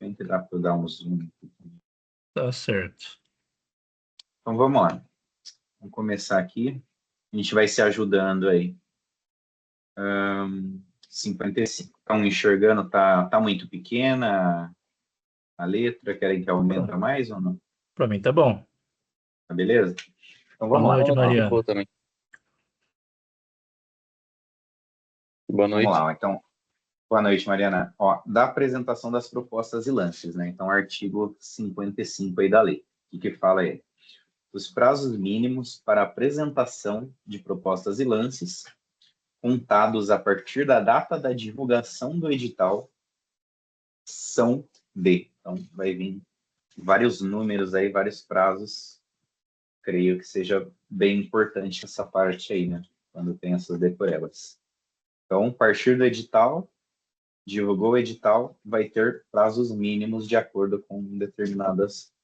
repente dá para eu dar um zoom. Tá certo. Então, vamos lá. Vamos começar aqui. A gente vai se ajudando aí. 55. Estão enxergando? Tá muito pequena a letra? Querem que aumente mais ou não? Para mim tá bom. Tá beleza? Então, Boa vamos lá. noite, Mariana. Boa também. Boa noite. Vamos lá. Então, boa noite, Mariana. Ó, da apresentação das propostas e lances, né? Então, artigo 55 aí da lei. O que fala aí? Os prazos mínimos para apresentação de propostas e lances, contados a partir da data da divulgação do edital, são de. Então, vai vir vários números aí, vários prazos. Creio que seja bem importante essa parte aí, né? Quando tem essas decorebas. Então, a partir do edital, divulgou o edital, vai ter prazos mínimos de acordo com determinadas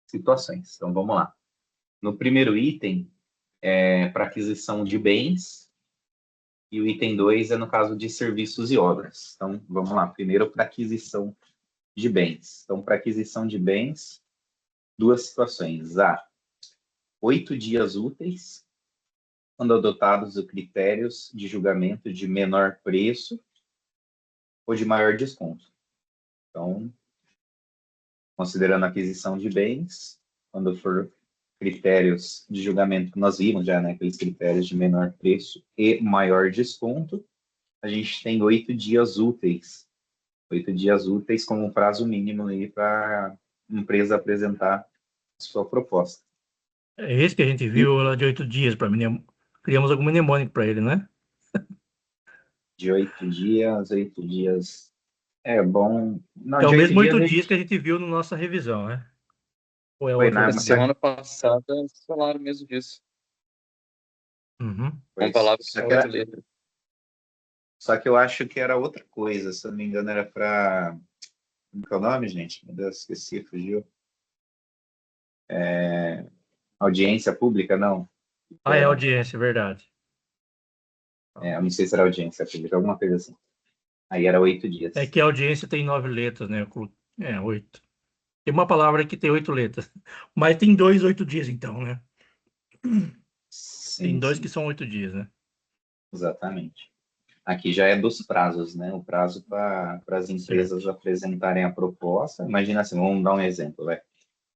situações. Então, vamos lá. No primeiro item, é para aquisição de bens, e o item 2 é no caso de serviços e obras. Então, vamos lá. Primeiro, para aquisição de bens. Então, para aquisição de bens, duas situações. A, 8 dias úteis, quando adotados os critérios de julgamento de menor preço ou de maior desconto. Então, considerando a aquisição de bens, quando for critérios de julgamento que nós vimos já, né, aqueles critérios de menor preço e maior desconto, a gente tem 8 dias úteis. 8 dias úteis como um prazo mínimo aí para a empresa apresentar sua proposta. É esse que a gente viu lá de 8 dias para mim. Criamos algum mnemônico para ele, né? De 8 dias, 8 dias. É bom. Não, É o de 8 mesmo dias 8 a dias que gente a gente viu na nossa revisão, né? Ou é foi outro? na Semana passada falaram mesmo disso. Uhum. Com palavras só com que 8 letras. só que eu acho que era outra coisa, se eu não me engano, era para. Como que é o nome, gente? Meu Deus, esqueci, fugiu. Audiência pública, não. Ah, é audiência, verdade. Eu não sei se era audiência pública, alguma coisa assim. Aí era 8 dias. É que a audiência tem 9 letras, né? 8. Tem uma palavra que tem 8 letras. Mas tem 2 8 dias, então, né? Tem Sim, 2 que sim, são 8 dias, né? exatamente. Aqui já é dos prazos, né? O prazo para as empresas Certo. apresentarem a proposta. Imagina assim, vamos dar um exemplo, vai.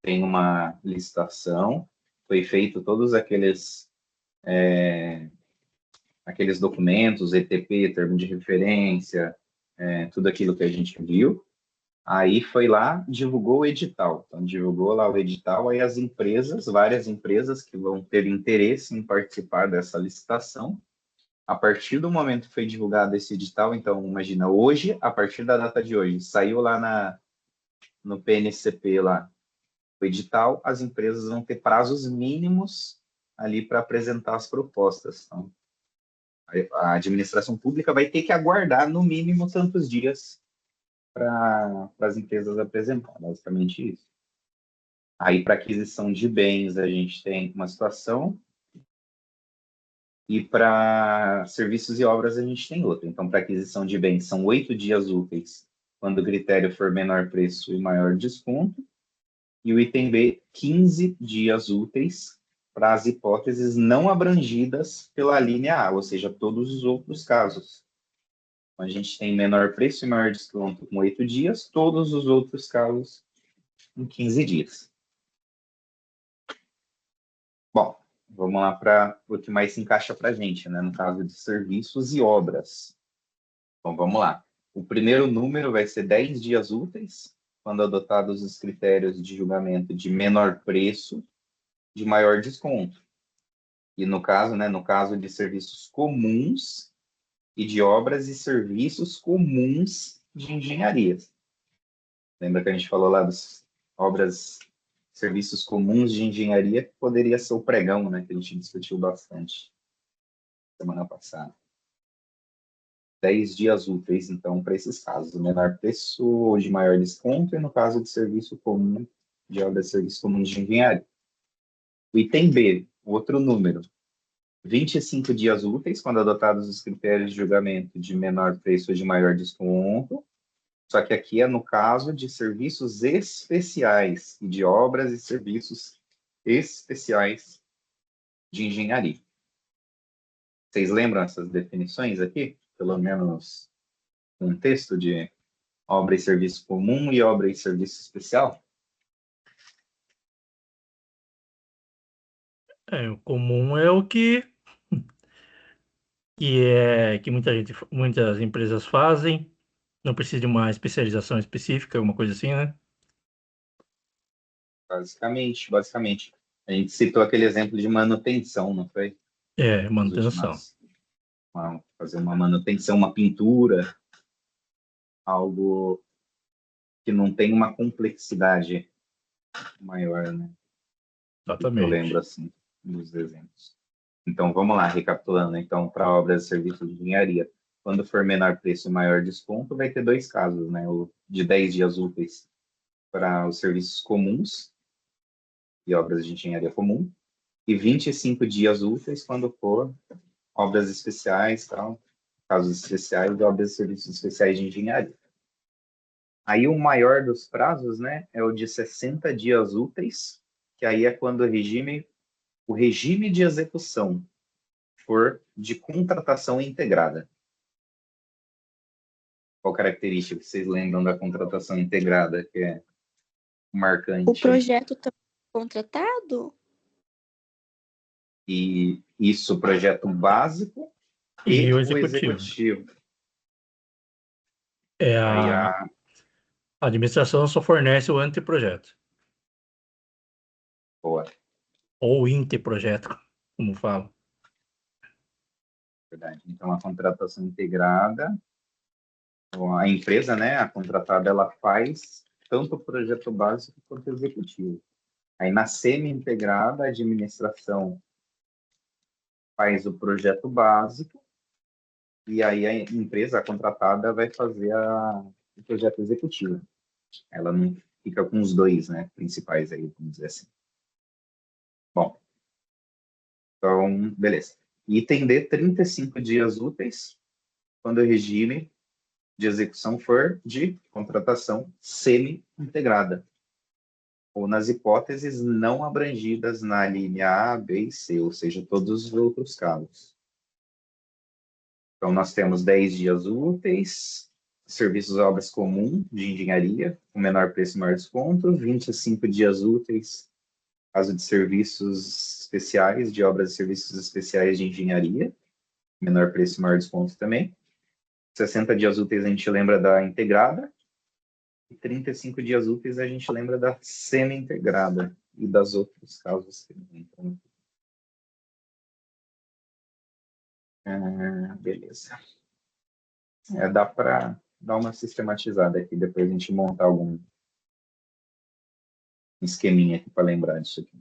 Tem uma licitação, foi feito todos aqueles documentos, ETP, termo de referência, tudo aquilo que a gente viu. Aí foi lá, divulgou o edital. Então, divulgou lá o edital, aí as empresas, várias empresas que vão ter interesse em participar dessa licitação, a partir do momento que foi divulgado esse edital, então, imagina, hoje, a partir da data de hoje, saiu lá no PNCP, lá, o edital, as empresas vão ter prazos mínimos ali para apresentar as propostas. Então, a administração pública vai ter que aguardar, no mínimo, tantos dias para as empresas apresentar, basicamente isso. Aí, para aquisição de bens, a gente tem uma situação, e para serviços e obras, a gente tem outra. Então, para aquisição de bens, são 8 dias úteis, quando o critério for menor preço e maior desconto, e o item B, 15 dias úteis para as hipóteses não abrangidas pela linha A, ou seja, todos os outros casos. A gente tem menor preço e maior desconto com 8 dias, todos os outros casos em 15 dias. Bom, vamos lá para o que mais se encaixa para a gente, né? No caso de serviços e obras. Então, vamos lá. O primeiro número vai ser 10 dias úteis, quando adotados os critérios de julgamento de menor preço, de maior desconto. E no caso, né, no caso de serviços comuns e de obras e serviços comuns de engenharia. Lembra que a gente falou lá das obras, serviços comuns de engenharia, que poderia ser o pregão, né, que a gente discutiu bastante semana passada. 10 dias úteis, então, para esses casos. Menor preço ou de maior desconto, e no caso de serviço comum, de obra de serviço comum de engenharia. O item B, outro número. 25 dias úteis, quando adotados os critérios de julgamento de menor preço ou de maior desconto. Só que aqui é no caso de serviços especiais e de obras e serviços especiais de engenharia. Vocês lembram essas definições aqui? Pelo menos um texto de obra e serviço comum e obra e serviço especial? O comum é o que muitas empresas fazem, não precisa de uma especialização específica, alguma coisa assim, né? Basicamente. A gente citou aquele exemplo de manutenção, não foi? As Manutenção. últimas, fazer uma manutenção, uma pintura, algo que não tem uma complexidade maior, né? Eu lembro Exatamente. assim dos exemplos. Então vamos lá, recapitulando. Então, para obras e serviços de engenharia, quando for menor preço e maior desconto, vai ter dois casos, né? O de 10 dias úteis para os serviços comuns e obras de engenharia comum, e 25 dias úteis quando for obras especiais, tal, casos especiais e obras e serviços especiais de engenharia. Aí o maior dos prazos, né, é o de 60 dias úteis, que aí é quando o regime de execução for de contratação integrada. Qual característica que vocês lembram da contratação integrada, que é marcante? O projeto está contratado? E isso, projeto básico e o o executivo. executivo. A Aí administração só fornece o anteprojeto. Boa. Ou interprojeto, como falo. Verdade. Então, a contratação integrada, a empresa, né, a contratada, ela faz tanto o projeto básico quanto o executivo. Aí, na semi-integrada, a administração faz o projeto básico e aí a empresa, a contratada, vai fazer o projeto executivo. Ela não fica com os dois, né, principais aí, vamos dizer assim. Bom, então, beleza. Item D, 35 dias úteis, quando o regime de execução for de contratação semi-integrada, ou nas hipóteses não abrangidas na linha A, B e C, ou seja, todos os outros casos. Então, nós temos 10 dias úteis, serviços obras comum de engenharia, com menor preço e maior desconto, 25 dias úteis, caso de serviços especiais, de obras e serviços especiais de engenharia, menor preço e maior desconto também. 60 dias úteis a gente lembra da integrada, e 35 dias úteis a gente lembra da semi-integrada e das outros casos que não entram. Beleza. Dá para dar uma sistematizada aqui, depois a gente montar algum esqueminha aqui para lembrar disso aqui.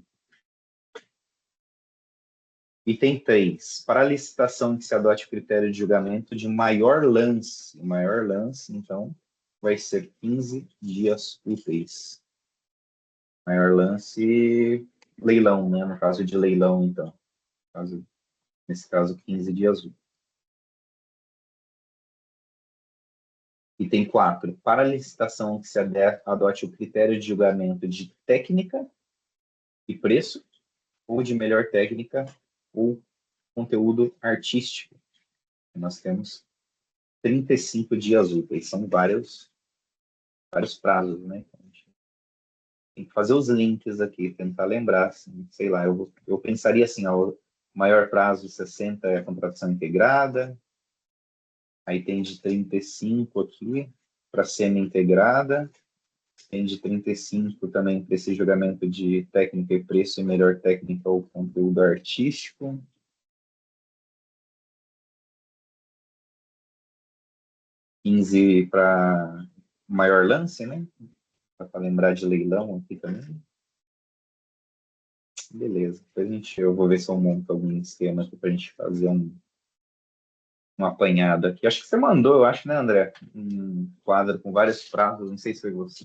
Item 3. Para a licitação que se adote o critério de julgamento de maior lance. O maior lance, então, vai ser 15 dias úteis. Maior lance, leilão, né? No caso de leilão, então. Nesse caso, 15 dias úteis. Item 4. Para a licitação que se adote o critério de julgamento de técnica e preço, ou de melhor técnica ou conteúdo artístico. Nós temos 35 dias úteis. São vários prazos, né? Então, a gente tem que fazer os links aqui, tentar lembrar. Assim, sei lá, eu pensaria assim, ó, maior prazo 60 é a contratação integrada, aí tem de 35 aqui para semi-integrada, tem de 35 também para esse julgamento de técnica e preço e melhor técnica ou conteúdo artístico. $15 para maior lance, né? Para lembrar de leilão aqui também. Beleza. Depois eu vou ver se eu monto algum esquema aqui para a gente fazer um apanhado aqui. Acho que você mandou, eu acho, né, André? Um quadro com vários prazos, não sei se foi você.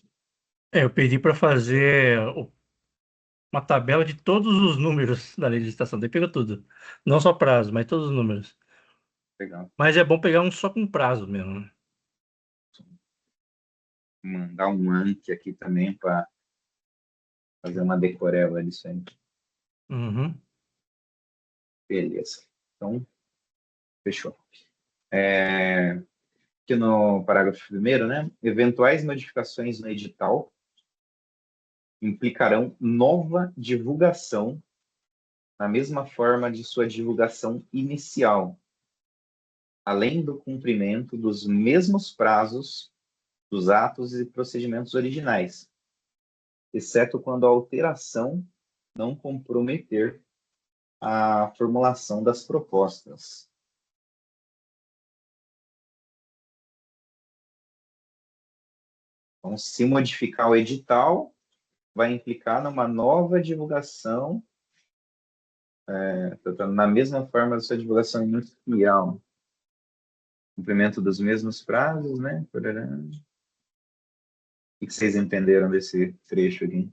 Eu pedi para fazer uma tabela de todos os números da legislação. Daí pega tudo. Não só prazo, mas todos os números. Legal. Mas é bom pegar um só com prazo mesmo, né? mandar um Anki aqui também para fazer uma decoreba disso aí. Uhum. Beleza. Então, fechou. Aqui no parágrafo 1º, né? Eventuais modificações no edital implicarão nova divulgação na mesma forma de sua divulgação inicial, além do cumprimento dos mesmos prazos dos atos e procedimentos originais, exceto quando a alteração não comprometer a formulação das propostas. Então, se modificar o edital, vai implicar numa nova divulgação, na mesma forma da sua divulgação inicial. Cumprimento dos mesmos prazos, né? O que vocês entenderam desse trecho aqui?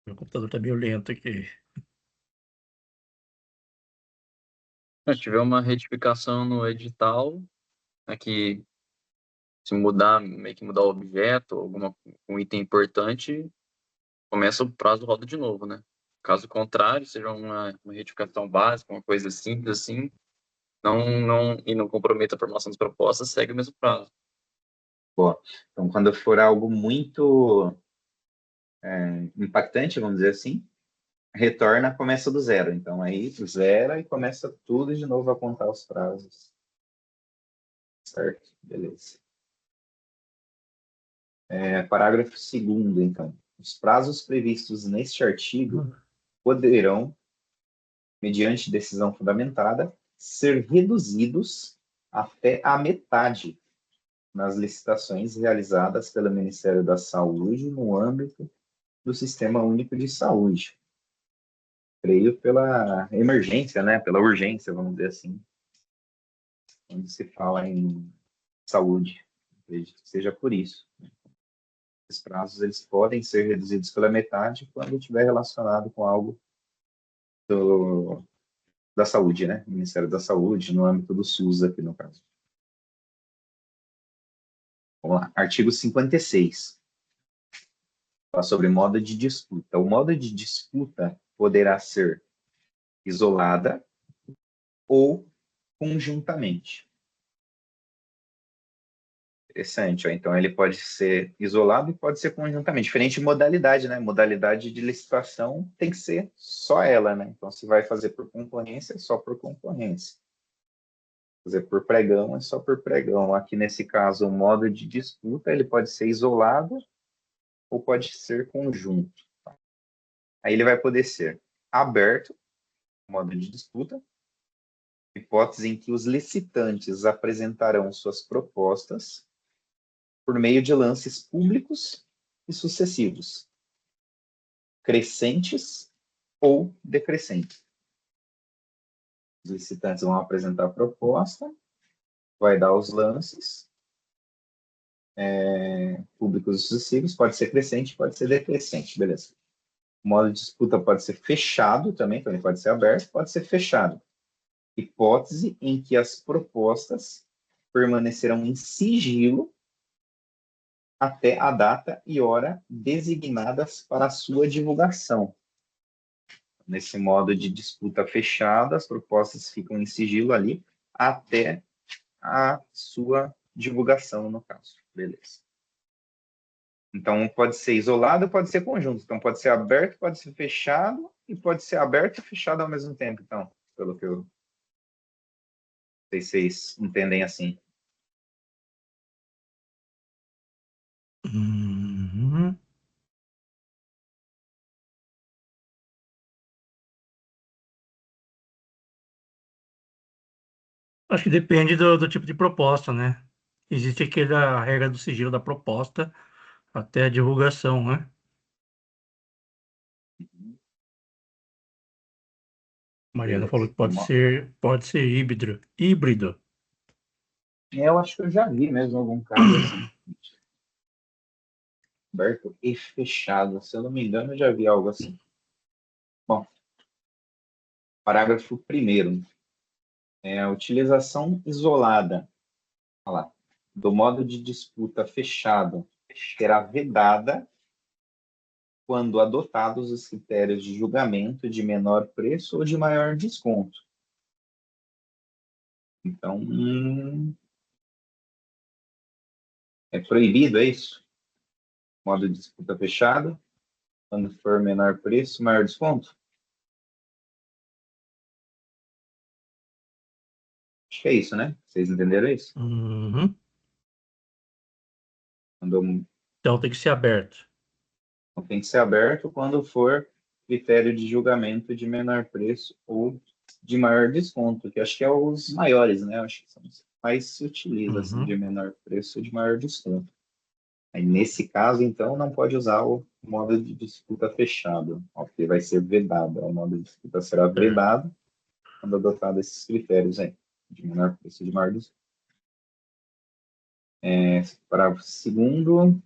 Meu computador tá meio lento aqui. Se tiver uma retificação no edital, aqui, se mudar, meio que mudar o objeto, um item importante, começa o prazo, roda de novo, né? Caso contrário, seja uma retificação básica, uma coisa simples assim, e não comprometa a formação das propostas, segue o mesmo prazo. Bom, então, quando for algo muito impactante, vamos dizer assim, retorna, começa do zero. Então, aí zera e começa tudo de novo a contar os prazos. Certo? Beleza. Parágrafo 2º, então. Os prazos previstos neste artigo poderão, mediante decisão fundamentada, ser reduzidos até a metade nas licitações realizadas pelo Ministério da Saúde no âmbito do Sistema Único de Saúde. Creio pela emergência, né? Pela urgência, vamos dizer assim, quando se fala em saúde. Acredito que seja por isso. Esses prazos eles podem ser reduzidos pela metade quando estiver relacionado com algo da saúde, né? Ministério da Saúde, no âmbito do SUS aqui no caso. Vamos lá. Artigo 56. Fala sobre modo de disputa. O modo de disputa poderá ser isolada ou conjuntamente. Interessante, ó. Então ele pode ser isolado e pode ser conjuntamente. Diferente de modalidade, né? Modalidade de licitação tem que ser só ela, né? Então se vai fazer por concorrência, é só por concorrência. Fazer por pregão, é só por pregão. Aqui nesse caso, o modo de disputa ele pode ser isolado ou pode ser conjunto. Aí ele vai poder ser aberto, modo de disputa, hipótese em que os licitantes apresentarão suas propostas por meio de lances públicos e sucessivos, crescentes ou decrescentes. Os licitantes vão apresentar a proposta, vai dar os lances públicos e sucessivos, pode ser crescente, pode ser decrescente, beleza. O modo de disputa pode ser fechado também, também pode ser aberto, pode ser fechado. Hipótese em que as propostas permanecerão em sigilo até a data e hora designadas para a sua divulgação. Nesse modo de disputa fechada, as propostas ficam em sigilo ali até a sua divulgação, no caso. Beleza. Então, pode ser isolado, pode ser conjunto. Então, pode ser aberto, pode ser fechado, e pode ser aberto e fechado ao mesmo tempo. Então, pelo que eu... Não sei se vocês entendem assim. Uhum. Acho que depende do tipo de proposta, né? Existe aquela regra do sigilo da proposta até a divulgação, né? Mariana falou Beleza. que pode ser híbrido. Híbrido. Eu acho que eu já vi mesmo algum caso assim. Aberto e fechado. Se eu não me engano, eu já vi algo assim. Bom, parágrafo 1º. A utilização isolada, olha lá, do modo de disputa fechado será vedada quando adotados os critérios de julgamento de menor preço ou de maior desconto. Então, é proibido, é isso? Modo de disputa fechado, quando for menor preço, maior desconto? Acho que é isso, né? Vocês entenderam isso? Uhum. Quando Então tem que ser aberto. tem que ser aberto quando for critério de julgamento de menor preço ou de maior desconto, que acho que é os maiores, né? Acho que são os que mais se utiliza, assim, de Uhum. menor preço ou de maior desconto. Aí, nesse caso, então, não pode usar o modo de disputa fechado, ó, porque vai ser vedado. O modo de disputa será Certo. vedado quando adotado esses critérios aí, de menor preço e de maior desconto. Parágrafo segundo,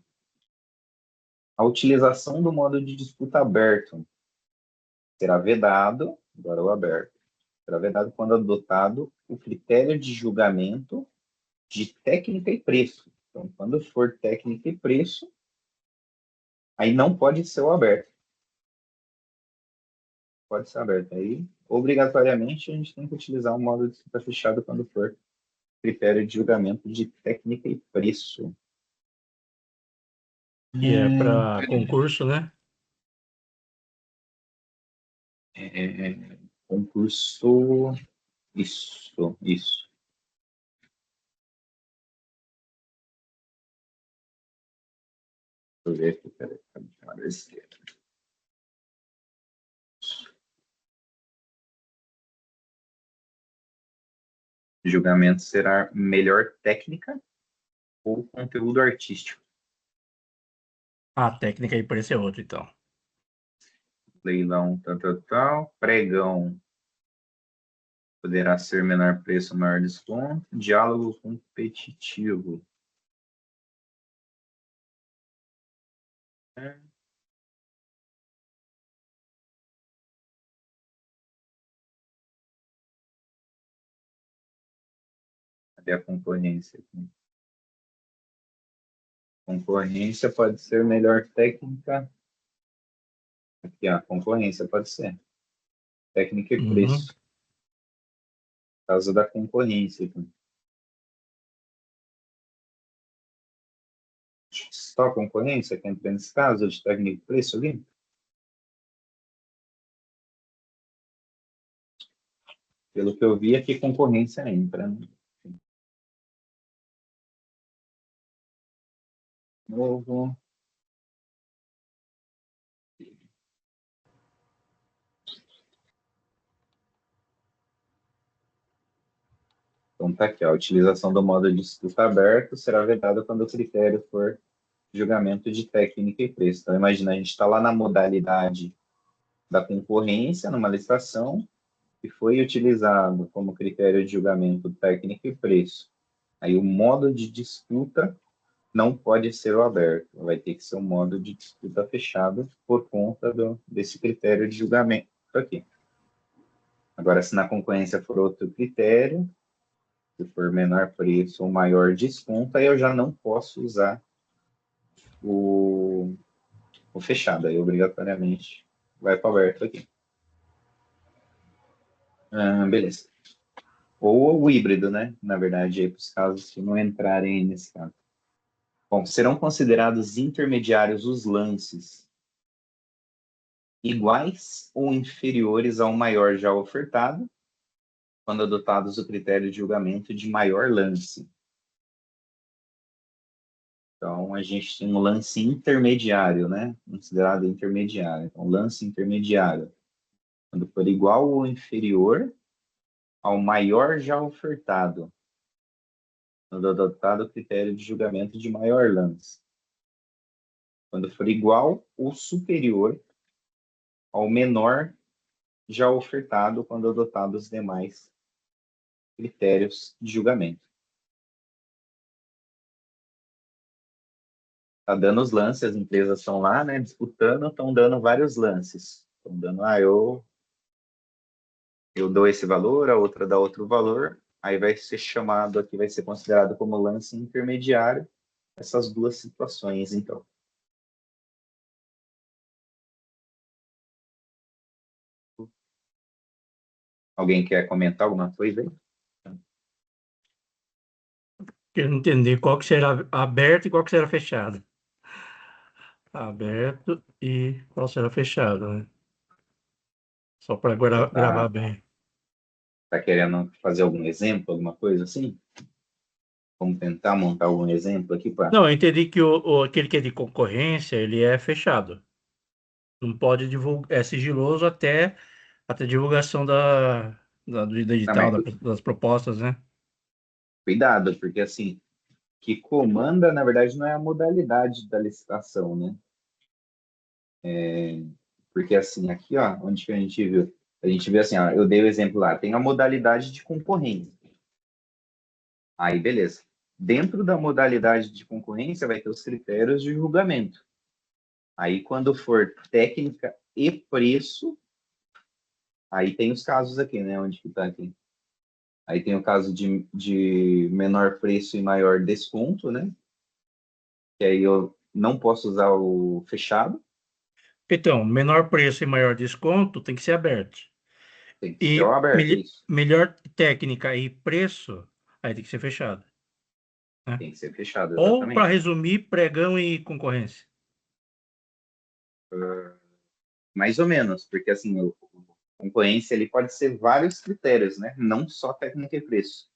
a utilização do modo de disputa aberto será vedado, agora o aberto, será vedado quando adotado o critério de julgamento de técnica e preço. Então, quando for técnica e preço, aí não pode ser o aberto. Pode ser aberto. Aí, obrigatoriamente, a gente tem que utilizar o modo de disputa fechado quando for critério de julgamento de técnica e preço. E é para concurso, né? Concurso. Isso. Deixa eu ver aqui, peraí, tá na esquerda. Julgamento será melhor técnica ou conteúdo artístico. Ah, técnica e preço é outro, então. Leilão, tal. Pregão poderá ser menor preço ou maior desconto. Diálogo competitivo. Cadê a concorrência aqui? Concorrência pode ser melhor técnica. Aqui, ó, concorrência pode ser. Técnica e Uhum. preço. Por causa da concorrência aqui. Só concorrência que entra nesse caso de técnica e preço ali? Pelo que eu vi, aqui concorrência entra, né? Novo. Então tá aqui, ó, a utilização do modo de disputa aberto será vedada quando o critério for julgamento de técnica e preço. Então imagina, a gente está lá na modalidade da concorrência, numa licitação, e foi utilizado como critério de julgamento técnica e preço. Aí o modo de disputa não pode ser o aberto, vai ter que ser um modo de disputa fechado por conta desse critério de julgamento aqui. Agora, se na concorrência for outro critério, se for menor preço ou maior desconto, aí eu já não posso usar o, o fechado, aí obrigatoriamente vai para o aberto aqui. Beleza. Ou o híbrido, né? Na verdade, aí para os casos que não entrarem nesse caso. Bom, serão considerados intermediários os lances iguais ou inferiores ao maior já ofertado, quando adotados o critério de julgamento de maior lance. Então, a gente tem um lance intermediário, né? Considerado intermediário. Então, lance intermediário, quando for igual ou inferior ao maior já ofertado, quando adotado o critério de julgamento de maior lance. Quando for igual ou superior ao menor já ofertado, quando adotado os demais critérios de julgamento. Tá dando os lances, as empresas estão lá, né, disputando, estão dando vários lances. Estão dando, eu eu dou esse valor, a outra dá outro valor, aí vai ser chamado aqui, vai ser considerado como lance intermediário essas duas situações, então. Alguém quer comentar alguma coisa aí? Quero entender qual que será aberto e qual que será fechado. Aberto e qual será fechado, né? Só para Você gravar bem. tá querendo fazer algum exemplo, alguma coisa assim? Vamos tentar montar algum exemplo aqui para... Não, eu entendi que aquele que é de concorrência, ele é fechado. Não pode divulgar, é sigiloso até a divulgação do Não, edital, mas das propostas, né? cuidado, porque assim, que comanda, na verdade, não é a modalidade da licitação, né? Porque assim, aqui, ó, onde que a gente viu assim, ó, eu dei o exemplo lá, tem a modalidade de concorrência. Aí, beleza. Dentro da modalidade de concorrência vai ter os critérios de julgamento. Aí, quando for técnica e preço, aí tem os casos aqui, né? Onde que tá aqui? Aí tem o caso de menor preço e maior desconto, né? Que aí eu não posso usar o fechado, Então, menor preço e maior desconto tem que ser aberto. tem que ser o E aberto, isso. melhor técnica e preço, aí tem que ser fechado, né? Tem que ser fechado, Ou, para exatamente. resumir, pregão e concorrência. Mais ou menos, porque assim, o concorrência ele pode ser vários critérios, né? Não só técnica e preço.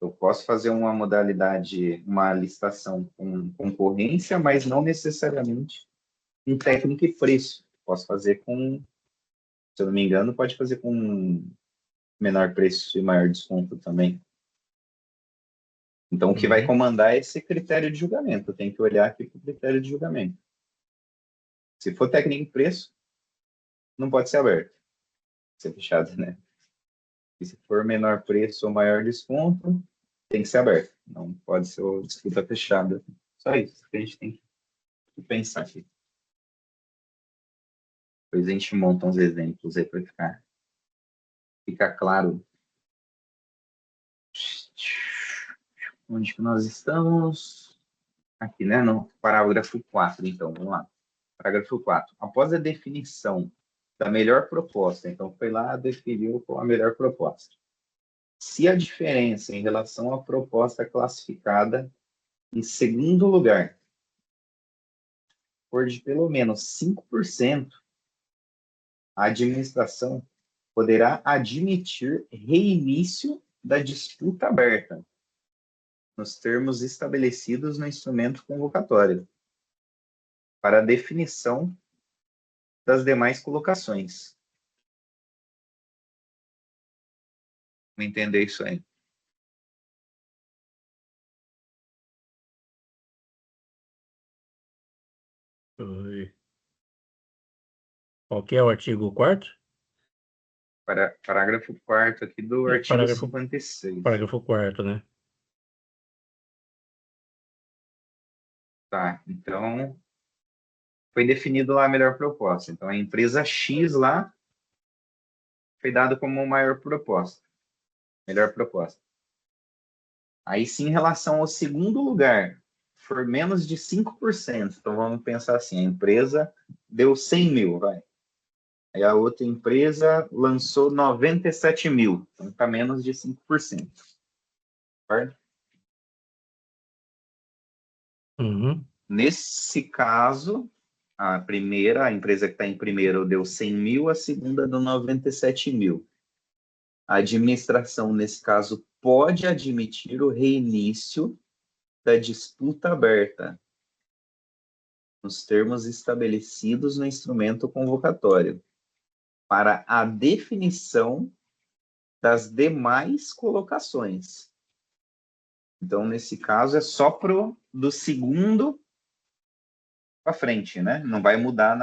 Eu posso fazer uma modalidade, uma licitação com concorrência, mas não necessariamente em técnica e preço. Posso fazer com, se eu não me engano, pode fazer com menor preço e maior desconto também. Então, o que vai Uhum. comandar é esse critério de julgamento. Tem que olhar aqui para o critério de julgamento. Se for técnica e preço, não pode ser aberto, pode ser fechado, né? E se for menor preço ou maior desconto, tem que ser aberto. Não pode ser disputa fechada. Só isso que a gente tem que pensar aqui. Depois a gente monta uns exemplos aí para ficar claro onde que nós estamos. Aqui, né? No parágrafo 4, então, vamos lá. Parágrafo 4. Após a definição da melhor proposta, então foi lá, definiu qual a melhor proposta. Se a diferença em relação à proposta classificada em segundo lugar for de pelo menos 5%, a administração poderá admitir reinício da disputa aberta, nos termos estabelecidos no instrumento convocatório, para a definição das demais colocações. Vamos entender isso aí. Oi. Qual que é o artigo 4º? Parágrafo 4º aqui do É, artigo 56. parágrafo 4º, né? Tá, então foi definido lá a melhor proposta. Então a empresa X lá foi dado como maior proposta, melhor proposta. Aí sim, em relação ao segundo lugar, for menos de 5%, então vamos pensar assim, a empresa deu 100 mil, vai. Aí a outra empresa lançou 97 mil, então está menos de 5%. Certo? Uhum. Nesse caso, a empresa que está em primeiro deu 100 mil, a segunda deu 97 mil. A administração, nesse caso, pode admitir o reinício da disputa aberta, nos termos estabelecidos no instrumento convocatório, para a definição das demais colocações. Então, nesse caso, é só do segundo para frente, né? Não vai mudar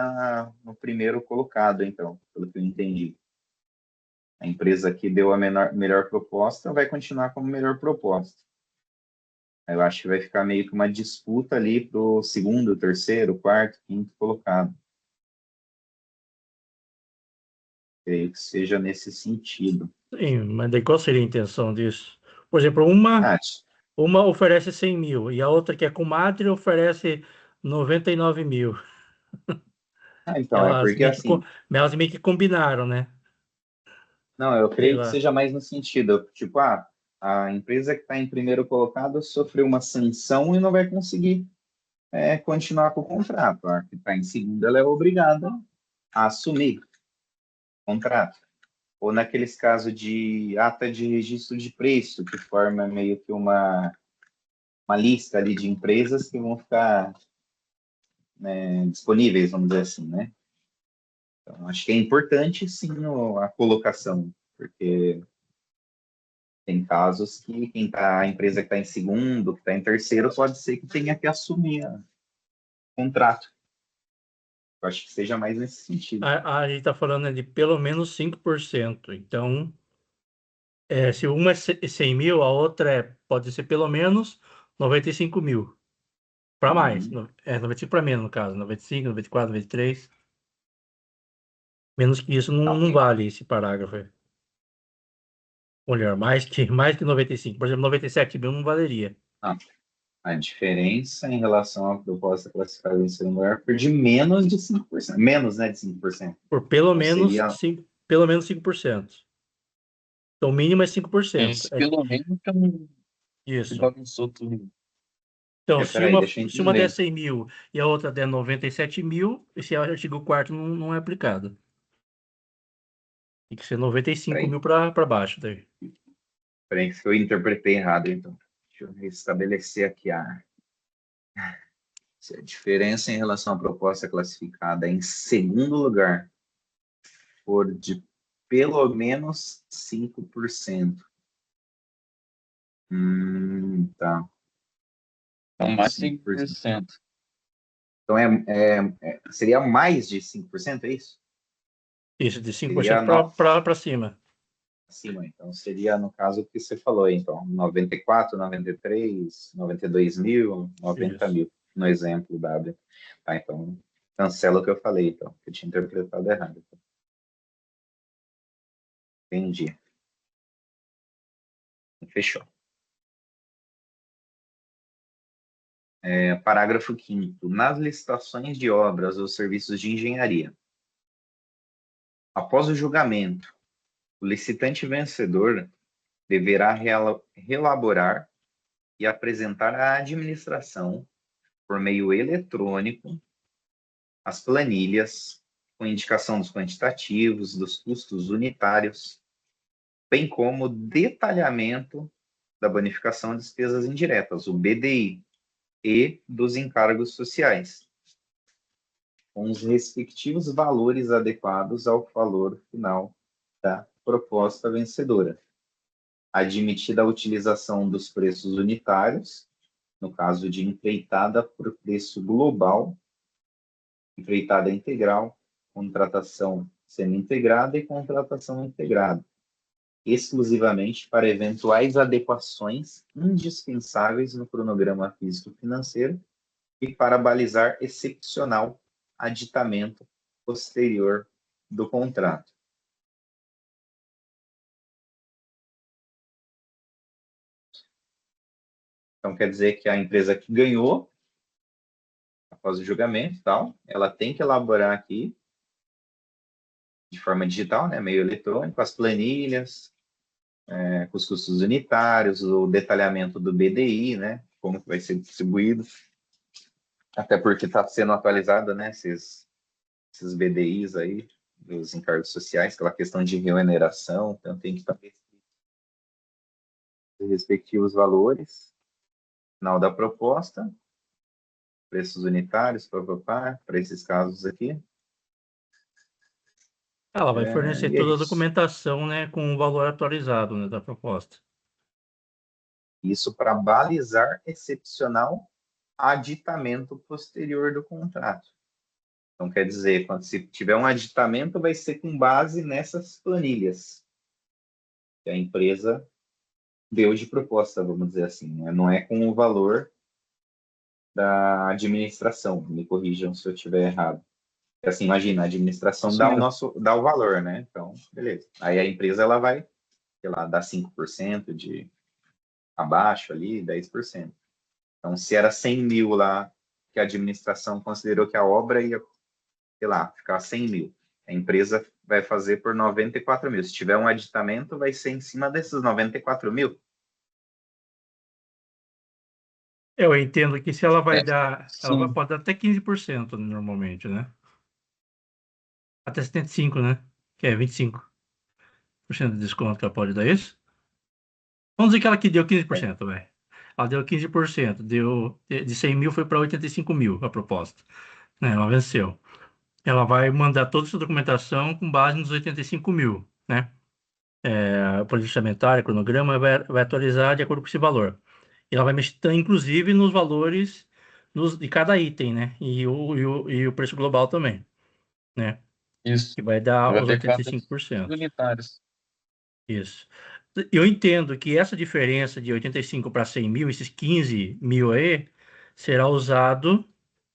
no primeiro colocado, então, pelo que eu entendi. A empresa que deu a melhor proposta vai continuar como melhor proposta. Eu acho que vai ficar meio que uma disputa ali para o segundo, terceiro, quarto, quinto colocado. Creio que seja nesse sentido. Sim, mas daí qual seria a intenção disso? Por exemplo, uma oferece 100 mil e a outra, que é comadre, oferece 99 mil. Então, é porque assim, Elas meio que combinaram, né? não, eu Sei creio que lá. seja mais no sentido, tipo, a empresa que está em primeiro colocado sofreu uma sanção e não vai conseguir continuar com o contrato. A que está em segundo, ela é obrigada a assumir o contrato. Ou naqueles casos de ata de registro de preço, que forma meio que uma lista ali de empresas que vão ficar disponíveis, vamos dizer assim, né? Então, acho que é importante, sim, a colocação, porque tem casos que a empresa que está em segundo, que está em terceiro, pode ser que tenha que assumir o contrato. Eu acho que seja mais nesse sentido. A gente está falando de pelo menos 5%. Então, se uma é 100 mil, a outra pode ser pelo menos 95 mil. Para mais. Uhum. 95 para menos, no caso. 95, 94, 93. Menos que isso não, Não, não vale esse parágrafo aí. Olha, mais que 95. Por exemplo, 97 mil não valeria. não. A diferença em relação à proposta classificada em segundo lugar foi de menos de 5%. Menos, né, de 5%. Por pelo Então, menos seria 5%. Pelo menos 5%. Então, o mínimo é 5%. Esse pelo menos que não Isso. bagunçou tudo. Então, se peraí, uma, deixa eu se uma der entender. 100 mil e a outra der 97 mil, esse artigo 4º não é aplicado. Tem que ser 95 Peraí, mil para baixo daí. peraí, que eu interpretei errado, então. Deixa eu restabelecer aqui se a diferença em relação à proposta classificada em segundo lugar for de pelo menos 5%. Tá. Então, Menos mais 5%. 5%. Então, seria mais de 5%, é isso? Isso, de 5% Seria para cima. acima. Então, seria no caso que você falou aí, então, 94, 93, 92 mil, 90 Isso. mil, no exemplo dado. Tá, então, cancela o que eu falei, então, que eu tinha interpretado errado. Entendi. Fechou. Parágrafo 5º. Nas licitações de obras ou serviços de engenharia, após o julgamento, o licitante vencedor deverá relaborar e apresentar à administração, por meio eletrônico, as planilhas com indicação dos quantitativos, dos custos unitários, bem como detalhamento da bonificação de despesas indiretas, o BDI, e dos encargos sociais, com os respectivos valores adequados ao valor final da proposta vencedora. Admitida a utilização dos preços unitários, no caso de empreitada por preço global, empreitada integral, contratação semi-integrada e contratação integrada, exclusivamente para eventuais adequações indispensáveis no cronograma físico-financeiro e para balizar excepcional aditamento posterior do contrato. Então, quer dizer que a empresa que ganhou, após o julgamento e tal, ela tem que elaborar aqui, de forma digital, né, meio eletrônico, as planilhas, com os custos unitários, o detalhamento do BDI, né, como que vai ser distribuído, até porque está sendo atualizado, né, esses BDIs aí, dos encargos sociais, aquela questão de remuneração, então tem que estar os respectivos valores, final da proposta, preços unitários, para esses casos aqui. Ela vai fornecer E é toda a isso. documentação, né, com o valor atualizado, né, da proposta. Isso para balizar excepcional aditamento posterior do contrato. Então, quer dizer, quando se tiver um aditamento, vai ser com base nessas planilhas que a empresa deu de proposta, vamos dizer assim. Não é com o valor da administração. Me corrijam se eu estiver errado. Assim, imagina, a administração Isso dá mesmo. dá o valor, né? Então, beleza. Aí a empresa, ela vai, sei lá, dar 5% de abaixo ali, 10%. Então, se era 100 mil lá, que a administração considerou que a obra ia, sei lá, ficar 100 mil, a empresa vai fazer por 94 mil. Se tiver um aditamento, vai ser em cima desses 94 mil. Eu entendo que se ela vai É, dar, sim, pode dar até 15% normalmente, né? Até 75, né? Que é 25% de desconto que ela pode dar isso. Vamos dizer que ela que deu 15%, velho. Ela deu 15%, de 100 mil foi para 85 mil a proposta, né? Ela venceu. Ela vai mandar toda essa documentação com base nos 85 mil, né? O plano orçamentário, cronograma, vai atualizar de acordo com esse valor. E ela vai mexer, inclusive, nos valores de cada item, né? E o preço global também, né? isso. Que vai dar Vai os adequar para os 85%. unitários. Isso. Eu entendo que essa diferença de 85 para 100 mil, esses 15 mil aí, será usado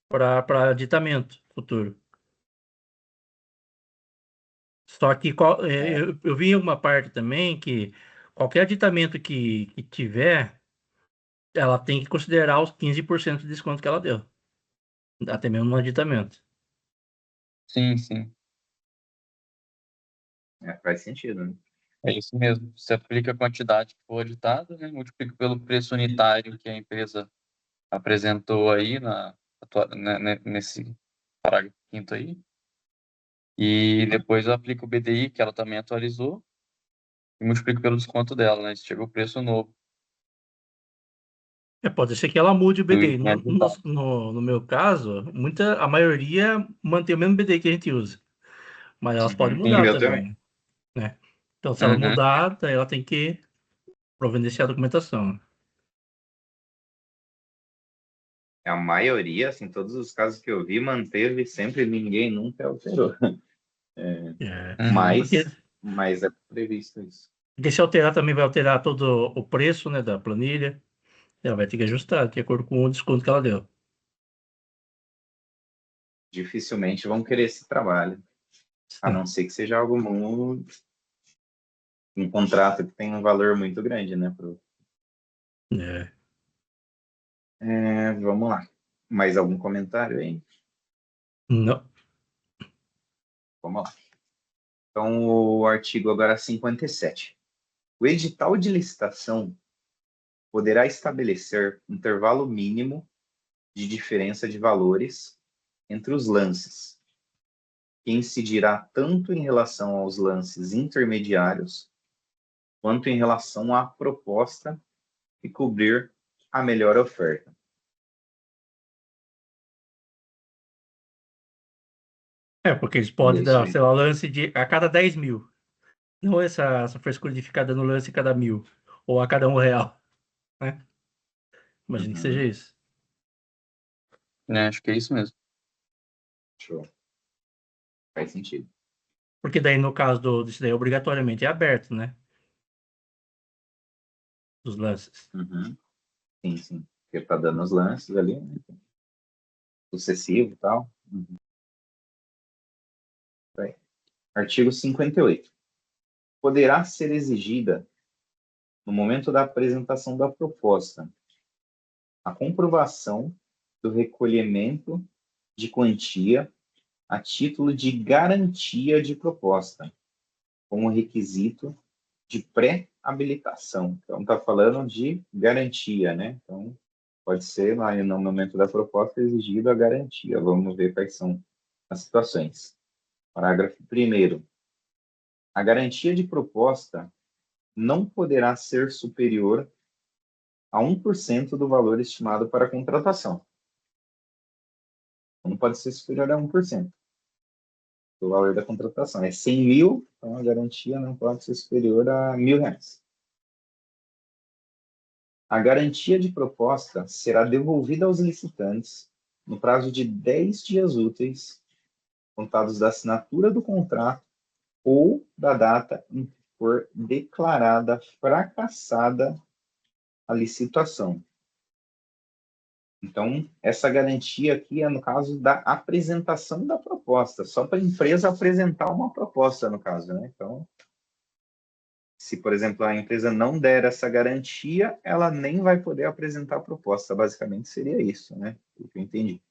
para aditamento futuro. Só que É, eu vi em alguma parte também que qualquer aditamento que tiver, ela tem que considerar os 15% de desconto que ela deu, até mesmo no aditamento. Sim, sim. faz sentido, né? É isso mesmo. Você aplica a quantidade que for aditada, né? Multiplica pelo preço unitário que a empresa apresentou aí nesse parágrafo quinto aí. E depois eu aplico o BDI, que ela também atualizou, e multiplico pelo desconto dela, né? Se chega o preço novo Pode ser que ela mude o do BDI. item aditado. No meu caso, a maioria mantém o mesmo BDI que a gente usa, mas elas podem Uhum. E o mudar meu também. também, né? Então, se ela Uhum. mudar, daí ela tem que providenciar a documentação. A maioria, assim, todos os casos que eu vi, manteve sempre, ninguém nunca alterou. Uhum. Porque, Mas é previsto isso. porque se alterar também vai alterar todo o preço, né, da planilha. Ela vai ter que ajustar de acordo com o desconto que ela deu. Dificilmente vão querer esse trabalho, a não ser que seja algo muito, um contrato que tem um valor muito grande, né? É. Vamos lá. Mais algum comentário aí? Não. Vamos lá. Então, o artigo agora 57. O edital de licitação poderá estabelecer intervalo mínimo de diferença de valores entre os lances, que incidirá tanto em relação aos lances intermediários, quanto em relação à proposta e cobrir a melhor oferta. Porque eles E é podem isso dar, aí. sei lá, lance a cada 10 mil. Não essa frescura de ficar dando lance a cada 1.000. Ou a cada R$ 1, né? Imagino que seja Uhum. isso. Né? Acho que é isso mesmo. Show. Faz sentido. Porque daí, no caso disso daí, obrigatoriamente é aberto, né? Os lances. Uhum. Sim, sim. Porque tá dando os lances ali, né? Sucessivo e tal. Uhum. Vai. Artigo 58. Poderá ser exigida, no momento da apresentação da proposta, a comprovação do recolhimento de quantia a título de garantia de proposta, como requisito de pré-habilitação. Então, está falando de garantia, né? Então, pode ser, lá no momento da proposta, exigido a garantia. Vamos ver quais são as situações. Parágrafo 1º. A garantia de proposta não poderá ser superior a 1% do valor estimado para a contratação. Não pode ser superior a 1% do valor da contratação. É 100 mil, então a garantia não pode ser superior a R$ 1.000. A garantia de proposta será devolvida aos licitantes no prazo de 10 dias úteis, contados da assinatura do contrato ou da data em que for declarada fracassada a licitação. Então, essa garantia aqui é no caso da apresentação da proposta, só para a empresa apresentar uma proposta, no caso, né? Então, se, por exemplo, a empresa não der essa garantia, ela nem vai poder apresentar a proposta. Basicamente, seria isso, né? O que eu entendi.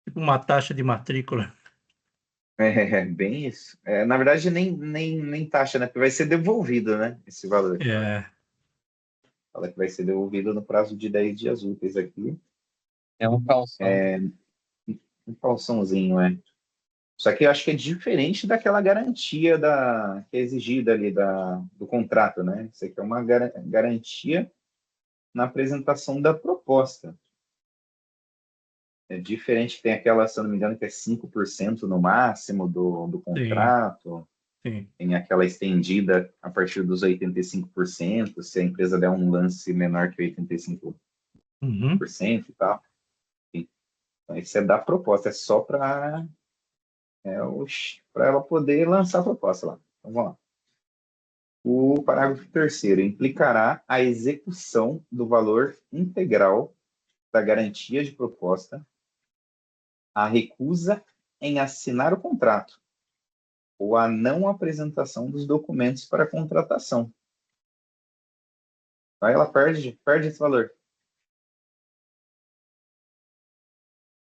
Tipo uma taxa de matrícula. É bem isso. Na verdade, nem taxa, né? Porque vai ser devolvido, né? Esse valor. É, Fala que vai ser devolvido no prazo de 10 dias úteis aqui. É um calção. Um calçãozinho, é. Só que eu acho que é diferente daquela garantia que é exigida ali do contrato, né? Isso aqui é uma garantia na apresentação da proposta. É diferente, tem aquela, se eu não me engano, que é 5% no máximo do sim, contrato. sim. Tem aquela estendida a partir dos 85%, se a empresa der um lance menor que 85% Uhum. e tal. Então, isso é da proposta, é só para ela poder lançar a proposta lá. Então, vamos lá. O parágrafo 3º implicará a execução do valor integral da garantia de proposta, a recusa em assinar o contrato ou a não apresentação dos documentos para a contratação. Aí ela perde esse valor.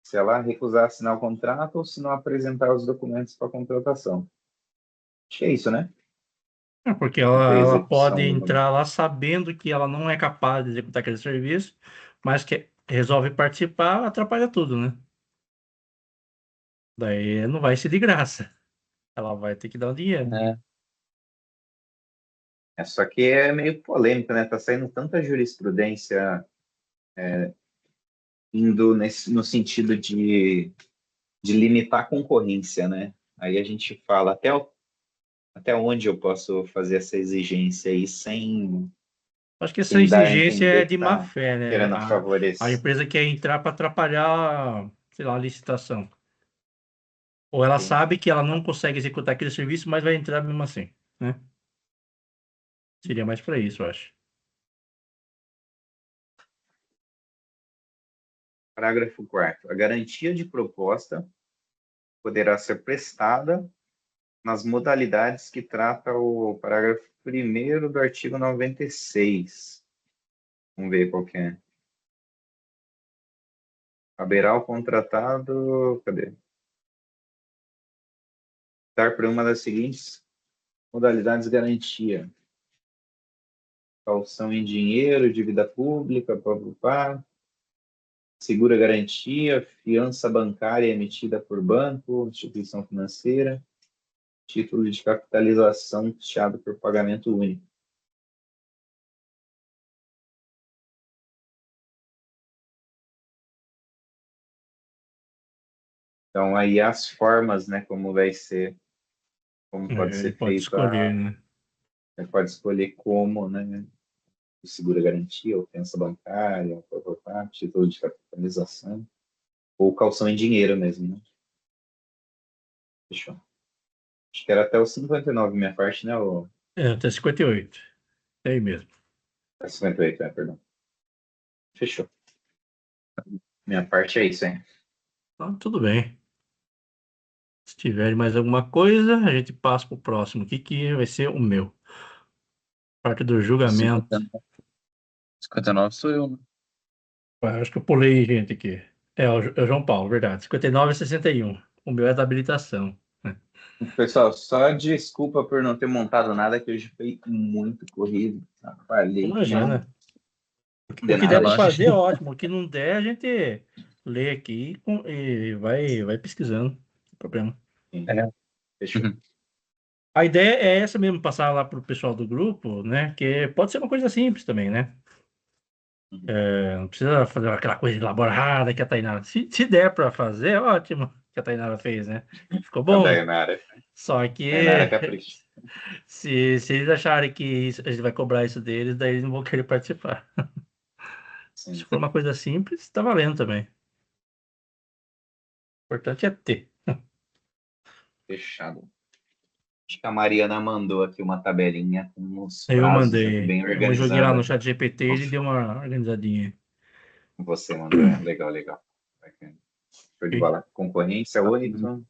Se ela recusar assinar o contrato ou se não apresentar os documentos para a contratação. Acho que é isso, né? É porque Para a ela pode execução do valor. entrar lá sabendo que ela não é capaz de executar aquele serviço, mas que resolve participar, atrapalha tudo, né? Daí não vai ser de graça. Ela vai ter que dar o dinheiro. É, Só que é meio polêmico, né? Tá saindo tanta jurisprudência indo no sentido de limitar a concorrência, né? Aí a gente fala até onde eu posso fazer essa exigência aí sem, Acho que essa sem dar a exigência é entender que de má está fé, né? querendo A favorecer. empresa quer entrar para atrapalhar, sei lá, a licitação. Ou ela sabe que ela não consegue executar aquele serviço, mas vai entrar mesmo assim, né? Seria mais para isso, eu acho. Parágrafo 4º. A garantia de proposta poderá ser prestada nas modalidades que trata o parágrafo 1º do artigo 96. Vamos ver qual que é. Caberá ao contratado, cadê? Dar por uma das seguintes modalidades de garantia: calção em dinheiro, dívida pública, pá, segura garantia, fiança bancária emitida por banco, instituição financeira, título de capitalização fechado por pagamento único. Então, aí as formas, né, como pode Ele ser pode feito escolher, né? Você pode escolher como, né, o segura garantia, ou fiança bancária, título de capitalização, ou calção em dinheiro mesmo, né? Fechou. Acho que era até o 59 minha parte, né? O Até 58. É aí mesmo. 58, perdão. Fechou. Minha parte é isso, hein? Então, tudo bem. Se tiver mais alguma coisa, a gente passa para o próximo, que vai ser o meu. Parte do julgamento. 59 sou eu, né? Ué, acho que eu pulei gente aqui. É o João Paulo, verdade. 59 e 61. O meu é da habilitação. Pessoal, só desculpa por não ter montado nada, que hoje foi muito corrido. Falhei que não. Imagina. De O que der nada. para Relaxa. fazer é ótimo. O que não der, a gente lê aqui e vai pesquisando. Não tem problema. É. Fechou. A ideia é essa mesmo, passar lá para o pessoal do grupo, né? Que pode ser uma coisa simples também, né? Uhum. Não precisa fazer aquela coisa elaborada que a Tainara. Se der para fazer, ótimo que a Tainara fez, né? Ficou A bom. Só Dainara que capricha. se eles acharem que a gente vai cobrar isso deles, daí eles não vão querer participar. Se Sim, for uma coisa simples, tá valendo também. O importante é ter. fechado. Acho que a Mariana mandou aqui uma tabelinha com os Eu prazos aqui mandei. bem Eu joguei lá no organizada. chat GPT e ele deu uma organizadinha. Você mandou, legal. Bacana. Show de bola. Concorrência 8.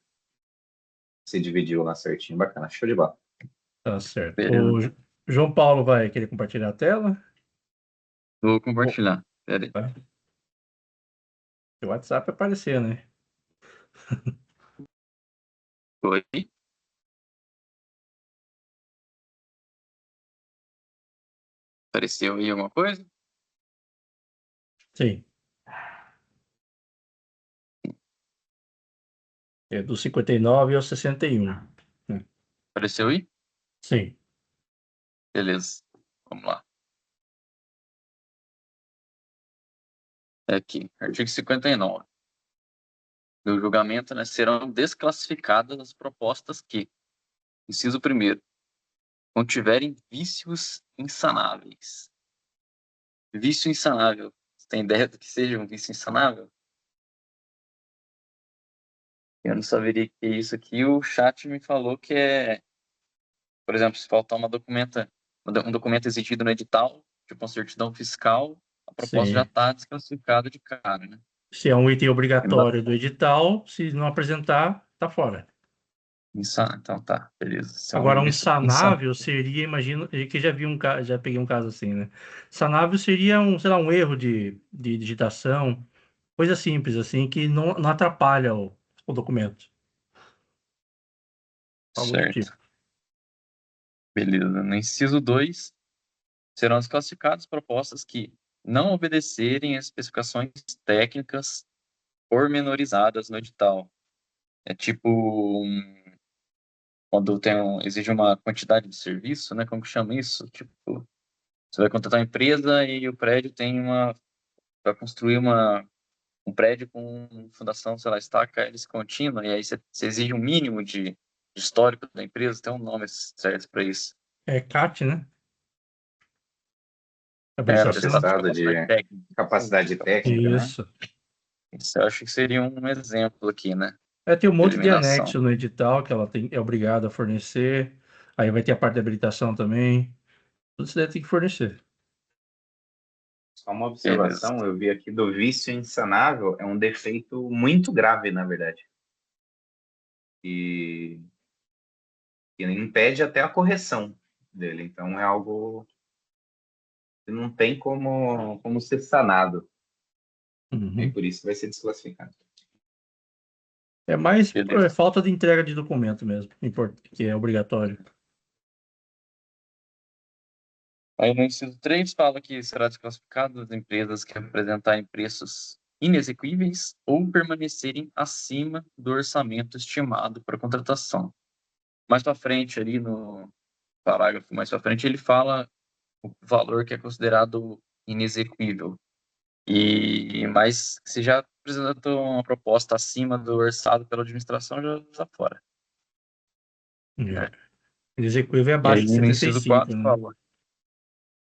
Você dividiu lá certinho. Bacana, show de bola. Tá certo. Beleza. O João Paulo vai querer compartilhar a tela? Vou compartilhar. Pera aí. Vai. O WhatsApp aparecer, né? Foi. Apareceu aí alguma coisa? Sim. É do 59 ao 61. Apareceu aí? Sim. Beleza. Vamos lá. É aqui, artigo 59. No julgamento, né, serão desclassificadas as propostas que, inciso 1º, contiverem vícios insanáveis. Vício insanável. Você tem ideia do que seja um vício insanável? Eu não saberia que é isso aqui. O chat me falou que é, por exemplo, se faltar um documento exigido no edital, tipo uma certidão fiscal, a proposta Sim. já está desclassificada de cara, né? Se é um item obrigatório do edital, se não apresentar, tá fora. Então tá, beleza. Isso é Agora, um vício insanável. sanável seria, imagino, que já vi já peguei um caso assim, né? Sanável seria sei lá, um erro de digitação, coisa simples, assim, que não atrapalha o documento. Algo do tipo. Certo. Beleza. No inciso 2, serão desclassificadas propostas que não obedecerem às especificações técnicas pormenorizadas no edital. É tipo quando exige uma quantidade de serviço, né? Como que chama isso? Tipo, você vai contratar uma empresa e o prédio vai construir um prédio com fundação, sei lá, estaca hélice contínua, e aí você exige um mínimo de histórico da empresa, tem um nome certo para isso. É CAT, né? Atestado de técnica. capacidade técnica, né? Isso. Isso eu acho que seria um exemplo aqui, né? Tem um monte de Eliminação. anexo no edital que ela é obrigada a fornecer. Aí vai ter a parte de habilitação também. Tudo isso daí tem que fornecer. Só uma observação, eu vi aqui do vício insanável, é um defeito muito grave, na verdade. E impede até a correção dele. Então é algo que não tem como ser sanado. Uhum. E por isso vai ser desclassificado. É mais Beleza. falta de entrega de documento mesmo, que é obrigatório. Aí no inciso 3 fala que será desclassificado as empresas que apresentarem preços inexequíveis ou permanecerem acima do orçamento estimado para contratação. Mais para frente, ali no parágrafo mais para frente, ele fala o valor que é considerado inexequível. Mas se já apresentou uma proposta acima do orçado pela administração, já está fora. Executível é E abaixo aí de no inciso 75, 4 né? fala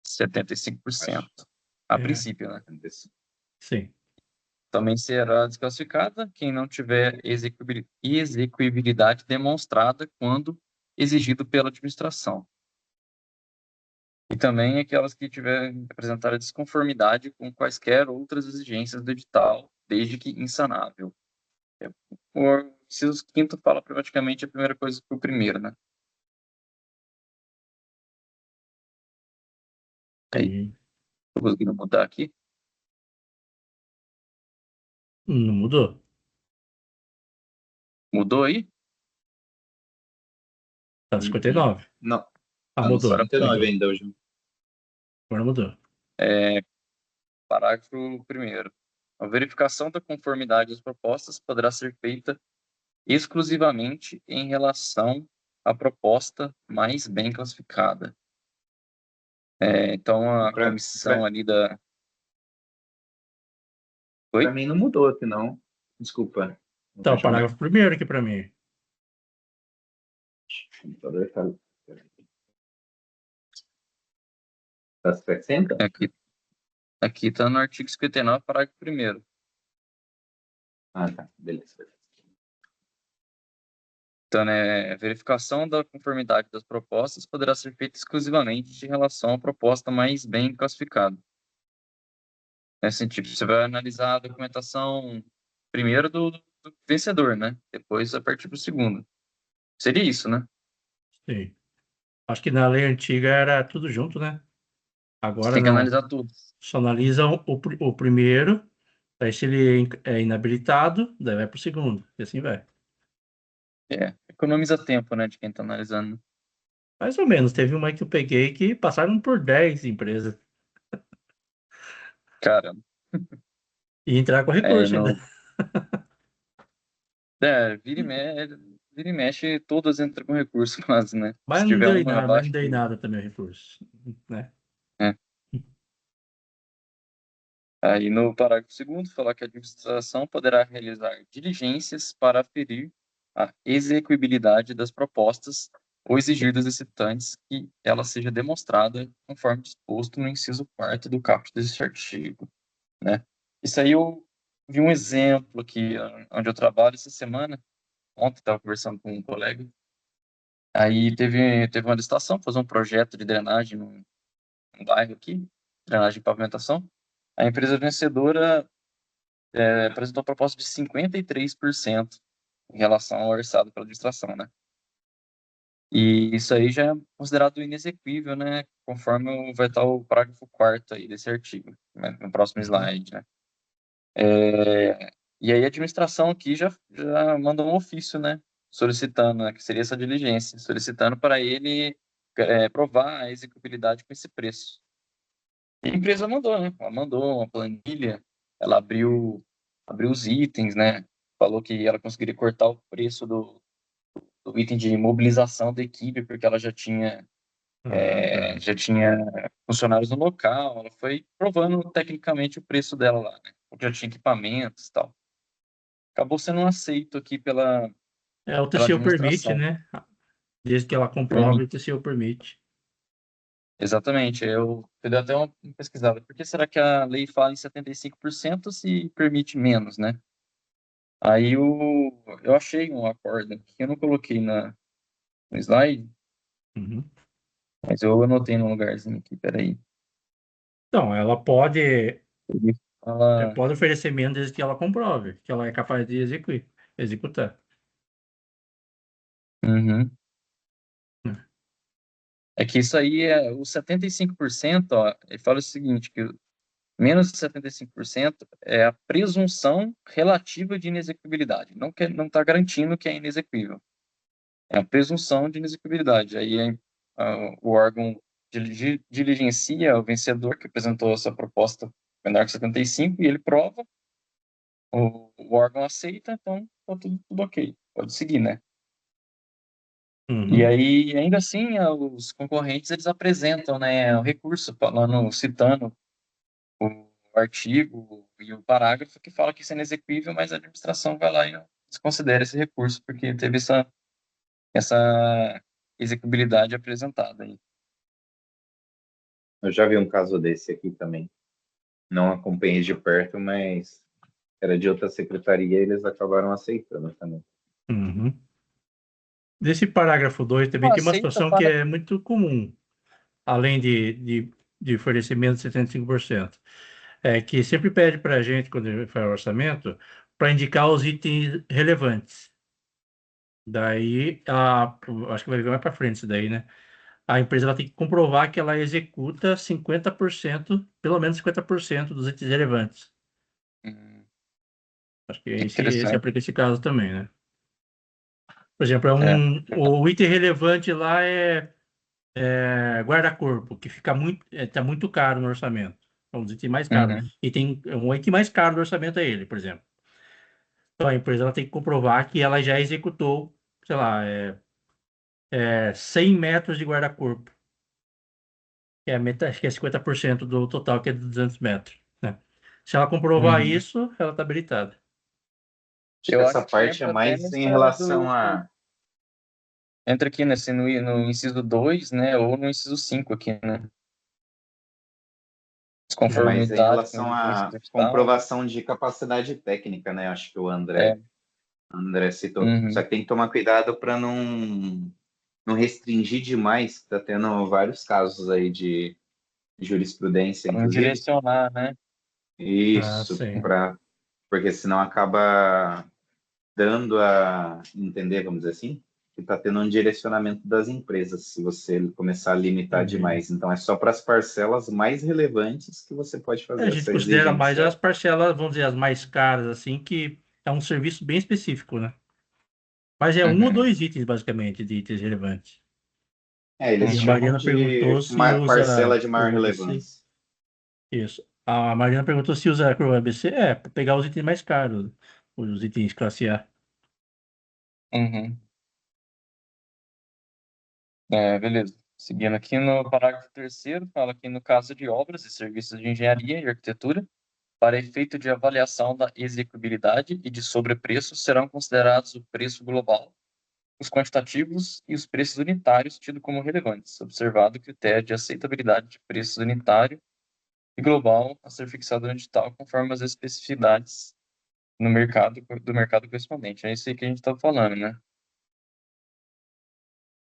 75%. A princípio, né? Sim. Também será desclassificada quem não tiver execuibilidade demonstrada quando exigido pela administração. E também aquelas que tiverem apresentado desconformidade com quaisquer outras exigências do edital, desde que insanável. O inciso 5º fala praticamente a primeira coisa que o primeiro, né? Aí, estou conseguindo mudar aqui. Não mudou? Mudou aí? Tá 59. Não. Ah, Tá no mudou. 59 ainda hoje. Agora mudou. Parágrafo 1º. A verificação da conformidade das propostas poderá ser feita exclusivamente em relação à proposta mais bem classificada. Então, a comissão ali da... Oi? Para mim não mudou aqui, não. Desculpa. Tá, o parágrafo primeiro aqui para mim. O computador tá 60? Aqui está no artigo 59, parágrafo 1º. Ah, tá. Beleza. Então, a verificação da conformidade das propostas poderá ser feita exclusivamente em relação à proposta mais bem classificada. Assim, tipo, você vai analisar a documentação primeiro do vencedor, né? Depois vai partir para o segundo. Seria isso, né? Sim. Acho que na lei antiga era tudo junto, né? Você Agora tem que não. analisar tudo. Só analisa o primeiro, aí se ele é inabilitado, daí vai pro segundo, e assim vai. Economiza tempo, né, de quem está analisando. Mais ou menos. Teve uma que eu peguei que passaram por 10 empresas Cara, e entrar com recurso ainda. no, vira e mexe, todas entram com recurso quase, né? Mas Se não tiver deu em uma nada, mas não abaixo deu em de... nada também o recurso, né? É. Aí no parágrafo 2º, falar que a administração poderá realizar diligências para aferir a execuibilidade das propostas ou exigir dos licitantes que ela seja demonstrada conforme disposto no inciso 4º do caput deste artigo, né? Isso aí eu vi um exemplo aqui onde eu trabalho essa semana. Ontem estava conversando com um colega. Aí teve uma licitação, fazer um projeto de drenagem num bairro aqui, drenagem e pavimentação. A empresa vencedora apresentou uma proposta de 53% em relação ao orçado pela administração, né? E isso aí já é considerado inexequível, né? Conforme vai estar o parágrafo 4º aí desse artigo, né? No próximo slide, né? E aí a administração aqui já mandou um ofício, né? Solicitando, né, que seria essa diligência, solicitando para ele provar a execuibilidade com esse preço. E a empresa mandou, né? Ela mandou uma planilha, ela abriu os itens, né? Falou que ela conseguiria cortar o preço do item de mobilização da equipe, porque ela Tá. já tinha funcionários no local, ela foi provando tecnicamente o preço dela lá, né? Porque já tinha equipamentos e tal. Acabou sendo um aceito aqui O pela TCU permite, administração. né? Desde que ela comprove, o Permite. TCU permite. Exatamente, eu dei até uma pesquisada. Por que será que a lei fala em 75% se permite menos, né? Aí eu achei um acordo que eu não coloquei no slide, Uhum. mas eu anotei num lugarzinho aqui, peraí. Então, ela Ele fala, pode oferecer menos desde que ela comprove, que ela é capaz de executar. uhum. Né? É que isso aí os 75%, ó, ele fala o seguinte, que menos de 75% é a presunção relativa de inexecuibilidade. Não está garantindo que é inexequível. É a presunção de inexecuibilidade. Aí o órgão diligencia o vencedor que apresentou essa proposta menor que 75 e ele prova, o órgão aceita, então tá tudo ok, pode seguir, né? E Uhum. aí, ainda assim, os concorrentes, eles apresentam, né, o recurso, falando, citando o artigo e o parágrafo que fala que isso é inexequível, mas a administração vai lá e desconsidera esse recurso, porque teve essa execuibilidade apresentada aí. Eu já vi um caso desse aqui também. Não acompanhei de perto, mas era de outra secretaria e eles acabaram aceitando também. Uhum. Desse parágrafo 2 também Não tem uma aceita situação que para... é muito comum, além de oferecer menos de 75%. É que sempre pede para a gente, quando a gente faz o orçamento, para indicar os itens relevantes. Daí, acho que vai ver mais para frente isso daí, né? A empresa ela tem que comprovar que ela executa 50%, pelo menos 50% dos itens relevantes. Acho que esse Interessante. aplica esse caso também, né? Por exemplo, É. o item relevante lá é guarda-corpo, que fica tá muito caro no orçamento. É um dos itens mais caros. Uhum. E tem um item mais caro do orçamento é ele, por exemplo. Então a empresa ela tem que comprovar que ela já executou, sei lá, 100 metros de guarda-corpo, que é acho que é 50% do total, que é de 200 metros, né? Se ela comprovar Uhum. isso, ela está habilitada. Acho que Eu essa acho que parte é entra até mais em nessa relação a. Entra aqui no inciso 2, né? Ou no inciso 5 aqui, né? É mais em Desconformidade com relação exigências à do Estado. comprovação de capacidade técnica, né? Acho que o É. André citou. Só Uhum. que tem que tomar cuidado para não restringir demais. Está tendo vários casos aí de jurisprudência, Pra não inclusive, direcionar, né? Isso, sim. porque senão acaba dando a entender, vamos dizer assim, que está tendo um direcionamento das empresas, se você começar a limitar Entendi. demais. Então, é só para as parcelas mais relevantes que você pode A fazer gente essa considera mais exigência. as parcelas, vamos dizer, as mais caras, assim, que é um serviço bem específico, né? Mas é um ou Uhum. dois itens, basicamente, de itens relevantes. Eles E a chamam Mariana perguntou de se usa parcela de maior Chrome ABC. relevância. Isso. A Mariana perguntou se usa Chrome ABC. É, para pegar os itens mais caros, os itens classe A. Uhum. Beleza. Seguindo aqui no parágrafo 3º, fala que no caso de obras e serviços de engenharia e arquitetura, para efeito de avaliação da execuibilidade e de sobrepreço, serão considerados o preço global, os quantitativos e os preços unitários tidos como relevantes, observado o critério de aceitabilidade de preços unitário e global a ser fixado no edital conforme as especificidades no mercado do mercado correspondente. É isso aí que a gente está falando, né?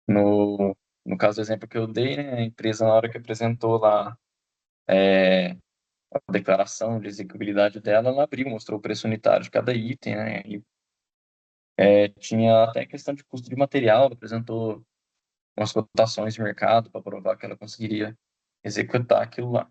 No caso do exemplo que eu dei, né, a empresa, na hora que apresentou lá a declaração de execuibilidade dela, ela abriu, mostrou o preço unitário de cada item, né? E tinha até questão de custo de material, ela apresentou umas cotações de mercado para provar que ela conseguiria executar aquilo lá.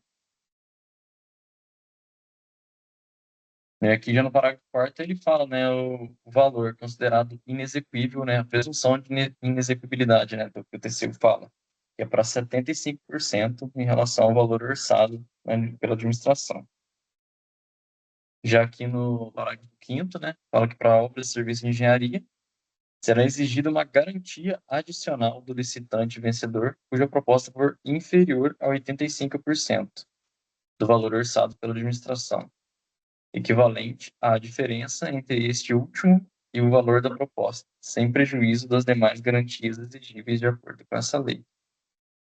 E aqui já no parágrafo 4º ele fala, né, o valor considerado inexequível, né, a presunção de inexequibilidade, né, do que o TCU fala, que é para 75% em relação ao valor orçado, né, pela administração. Já aqui no parágrafo 5º, né, fala que para obras e serviços de engenharia será exigida uma garantia adicional do licitante vencedor, cuja proposta for inferior a 85% do valor orçado pela administração, equivalente à diferença entre este último e o valor da proposta, sem prejuízo das demais garantias exigíveis de acordo com essa lei.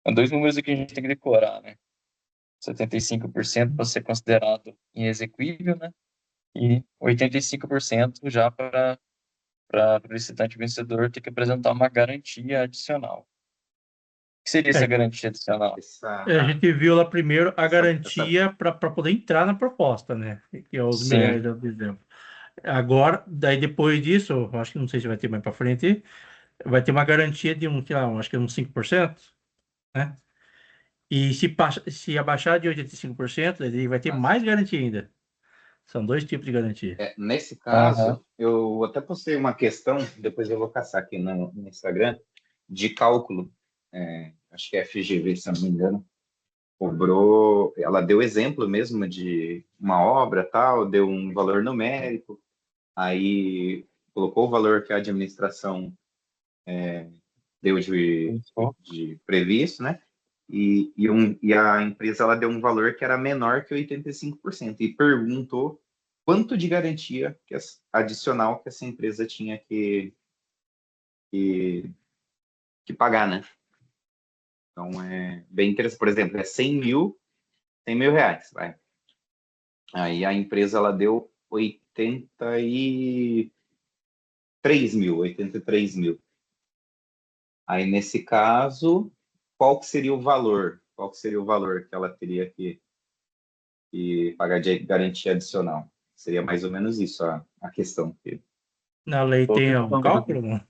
São dois números aqui que a gente tem que decorar, né? 75% para ser considerado inexequível, né? E 85% já para o licitante vencedor ter que apresentar uma garantia adicional. O que seria essa É, garantia adicional? a gente viu lá primeiro a Essa garantia para poder entrar na proposta, né? Que é os Sim. milhares de exemplo. Agora, daí depois disso, eu acho que não sei se vai ter mais para frente, vai ter uma garantia de sei lá, acho que é uns 5%, né? E se abaixar de 85%, ele vai ter mais garantia ainda. São dois tipos de garantia. nesse Aham. caso, eu até postei uma questão, depois eu vou caçar aqui no Instagram, de cálculo. Acho que é FGV, se eu não me engano. Cobrou, ela deu exemplo mesmo de uma obra, tal, deu um valor numérico, aí colocou o valor que a administração deu de previsto, né? E a empresa ela deu um valor que era menor que 85% e perguntou quanto de garantia adicional que essa empresa tinha que, que pagar, né? Então é bem interessante. Por exemplo, é 100 mil reais, vai. Aí a empresa ela deu 83 mil. Aí nesse caso, qual que seria o valor? Qual que seria o valor que ela teria que pagar de garantia adicional? Seria mais ou menos isso a questão. Na lei Boa tem algum questão. cálculo? Não?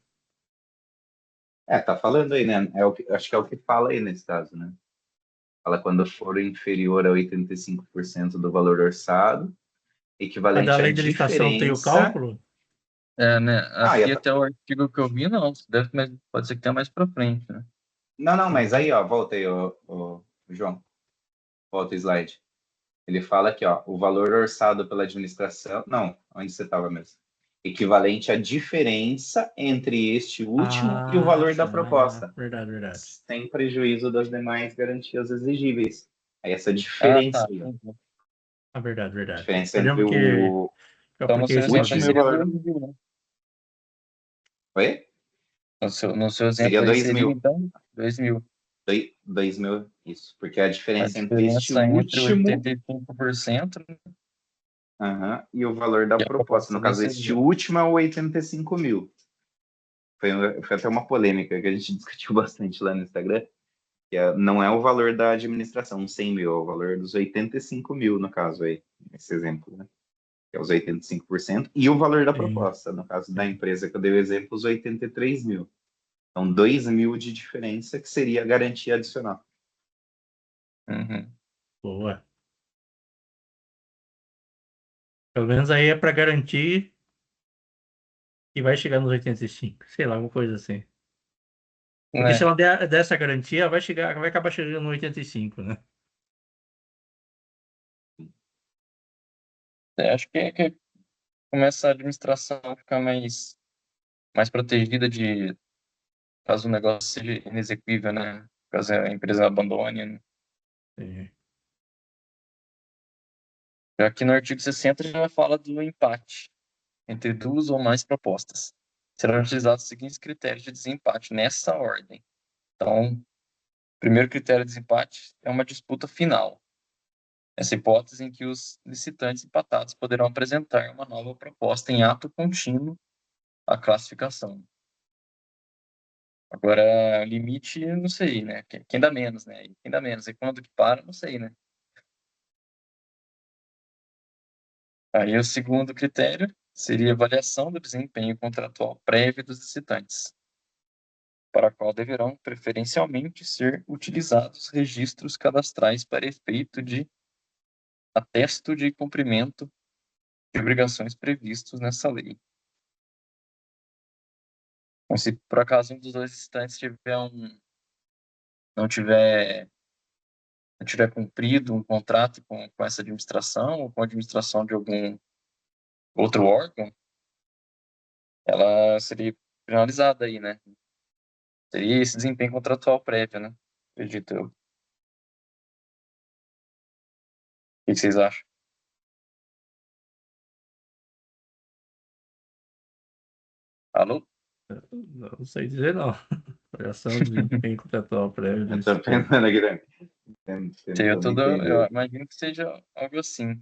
Tá falando aí, né? Acho que é o que fala aí nesse caso, né? Fala quando for inferior a 85% do valor orçado, Mas da equivalente à lei de licitação tem o diferença. cálculo? Né? Ah, Aqui até o artigo que eu vi, não. Pode ser que tenha mais para frente, né? não, mas Uhum. aí, ó, volta aí, João, volta o slide. Ele fala aqui, ó, o valor orçado pela administração. Não, onde você estava mesmo? Equivalente à diferença entre este último e o Ah, valor da tá. proposta, Verdade, verdade. sem prejuízo das demais garantias exigíveis. Aí essa Ah, diferença tá. aí, ó, Uhum. Ah, verdade, verdade. diferença Eu entre lembro que o eu Então, no apliquei seu isso uma exemplo, aí último e o vez. seria valor. 2.000, né? Oi? No seu exemplo Seria aí 2 seria, mil. então, 2.000. 2 mil, isso. Porque a A diferença entre este diferença entre último 85%, né, e o valor da e a proposta. proposta No caso, este vencedora. último é o 85 mil. Foi até uma polêmica que a gente discutiu bastante lá no Instagram, Não é o valor da administração, 100 mil, é o valor dos 85 mil, no caso aí, nesse exemplo, né? Que é os 85%, e o valor da Sim. proposta, no caso da empresa que eu dei o exemplo, os 83 mil. Então, 2 mil de diferença, que seria a garantia adicional. Uhum. Boa. Pelo menos aí é para garantir que vai chegar nos 85. Sei lá, alguma coisa assim. Porque se Né? ela der essa garantia, vai acabar chegando no 85, né? Acho que começa a administração a ficar mais protegida de caso o negócio seja inexequível, né? Caso a empresa abandone, né? Sim. Já aqui no artigo 60 já fala do empate entre duas ou mais propostas. Serão utilizados os seguintes critérios de desempate nessa ordem. Então, o primeiro critério de desempate é uma disputa final. Essa hipótese em que os licitantes empatados poderão apresentar uma nova proposta em ato contínuo à classificação. Agora, limite, não sei, né? Quem dá menos, né? Quem dá menos. E quando que para, não sei, né? Aí o segundo critério seria a avaliação do desempenho contratual prévio dos licitantes, para a qual deverão preferencialmente ser utilizados registros cadastrais para efeito de atesto de cumprimento de obrigações previstos nessa lei. Então, se por acaso um dos dois licitantes não tiver cumprido um contrato com essa administração ou com a administração de algum outro órgão, ela seria penalizada aí, né? Seria esse desempenho contratual prévio, né? Acredito eu. O que vocês acham? Alô? Não sei dizer, não. Variação de desempenho contratual prévio do Eu tô licitante. pensando aqui, né? Eu Tentando entender. imagino que seja algo assim.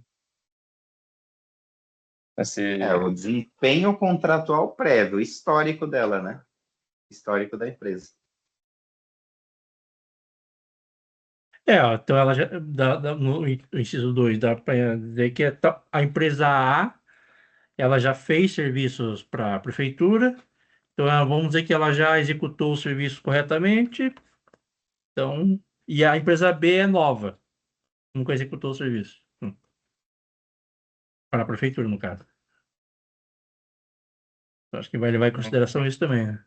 Esse, O desempenho contratual prévio, histórico dela, né? Histórico da empresa. Ó, então ela já, no inciso 2, dá para dizer que a empresa A, ela já fez serviços para a prefeitura, então vamos dizer que ela já executou o serviço corretamente, então, e a empresa B é nova, nunca executou o serviço. Para a prefeitura, no caso. Eu acho que vai levar em consideração isso também, né?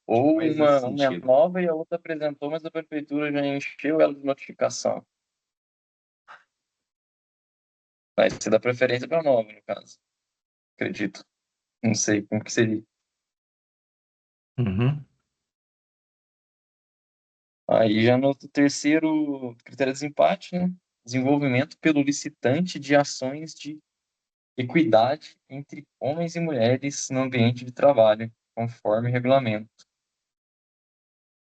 ou Faz esse uma é sentido. nova e a outra apresentou, mas a prefeitura já encheu ela de notificação. Vai ser da preferência para nova, no caso. Acredito. Não sei como que seria. Uhum. Aí já no terceiro critério de desempate, né? Desenvolvimento pelo licitante de ações de equidade entre homens e mulheres no ambiente de trabalho, conforme regulamento.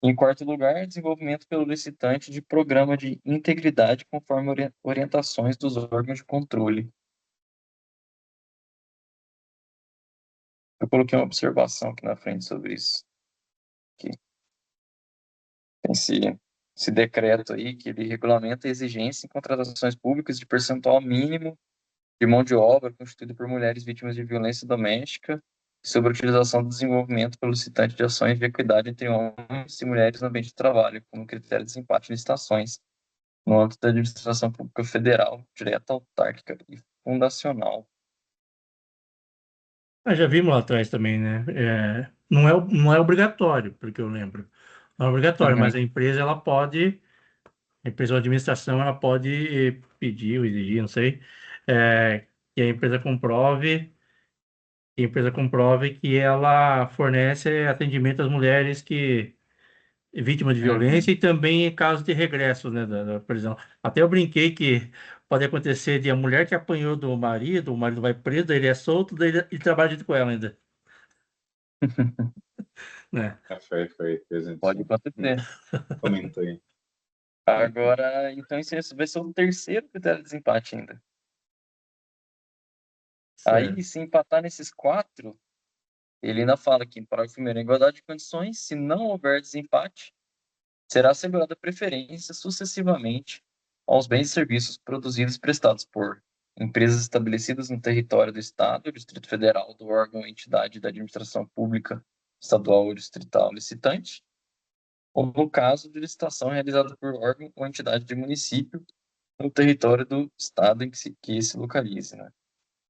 Em quarto lugar, desenvolvimento pelo licitante de programa de integridade conforme orientações dos órgãos de controle. Eu coloquei uma observação aqui na frente sobre isso. Aqui. Tem esse decreto aí que ele regulamenta a exigência em contratações públicas de percentual mínimo de mão de obra constituída por mulheres vítimas de violência doméstica e sobre a utilização do desenvolvimento pelo licitante de ações de equidade entre homens e mulheres no ambiente de trabalho, como critério de desempate de licitações, no âmbito da administração pública federal, direta, autárquica e fundacional. Já vimos lá atrás também, né? Não é obrigatório, porque eu lembro. Não é obrigatório, mas Uhum. a empresa ou a administração, ela pode pedir ou exigir, não sei, que a empresa comprove que ela fornece atendimento às mulheres vítimas de violência Uhum. e também em caso de regressos, né, da prisão. Até eu brinquei que pode acontecer de a mulher que apanhou do marido, o marido vai preso, daí ele é solto, daí ele trabalha junto com ela ainda, né? Foi presente. Pode acontecer. Comentou aí. Agora, então, isso vai ser o terceiro critério de desempate ainda. Aí, Certo. se empatar nesses quatro, ele ainda fala aqui, no parágrafo primeiro, em igualdade de condições, se não houver desempate, será assegurada preferência sucessivamente aos bens e serviços produzidos e prestados por empresas estabelecidas no território do Estado, Distrito Federal, do órgão ou entidade da administração pública estadual ou distrital licitante, ou no caso de licitação realizada por órgão ou entidade de município no território do Estado em que se localize, né?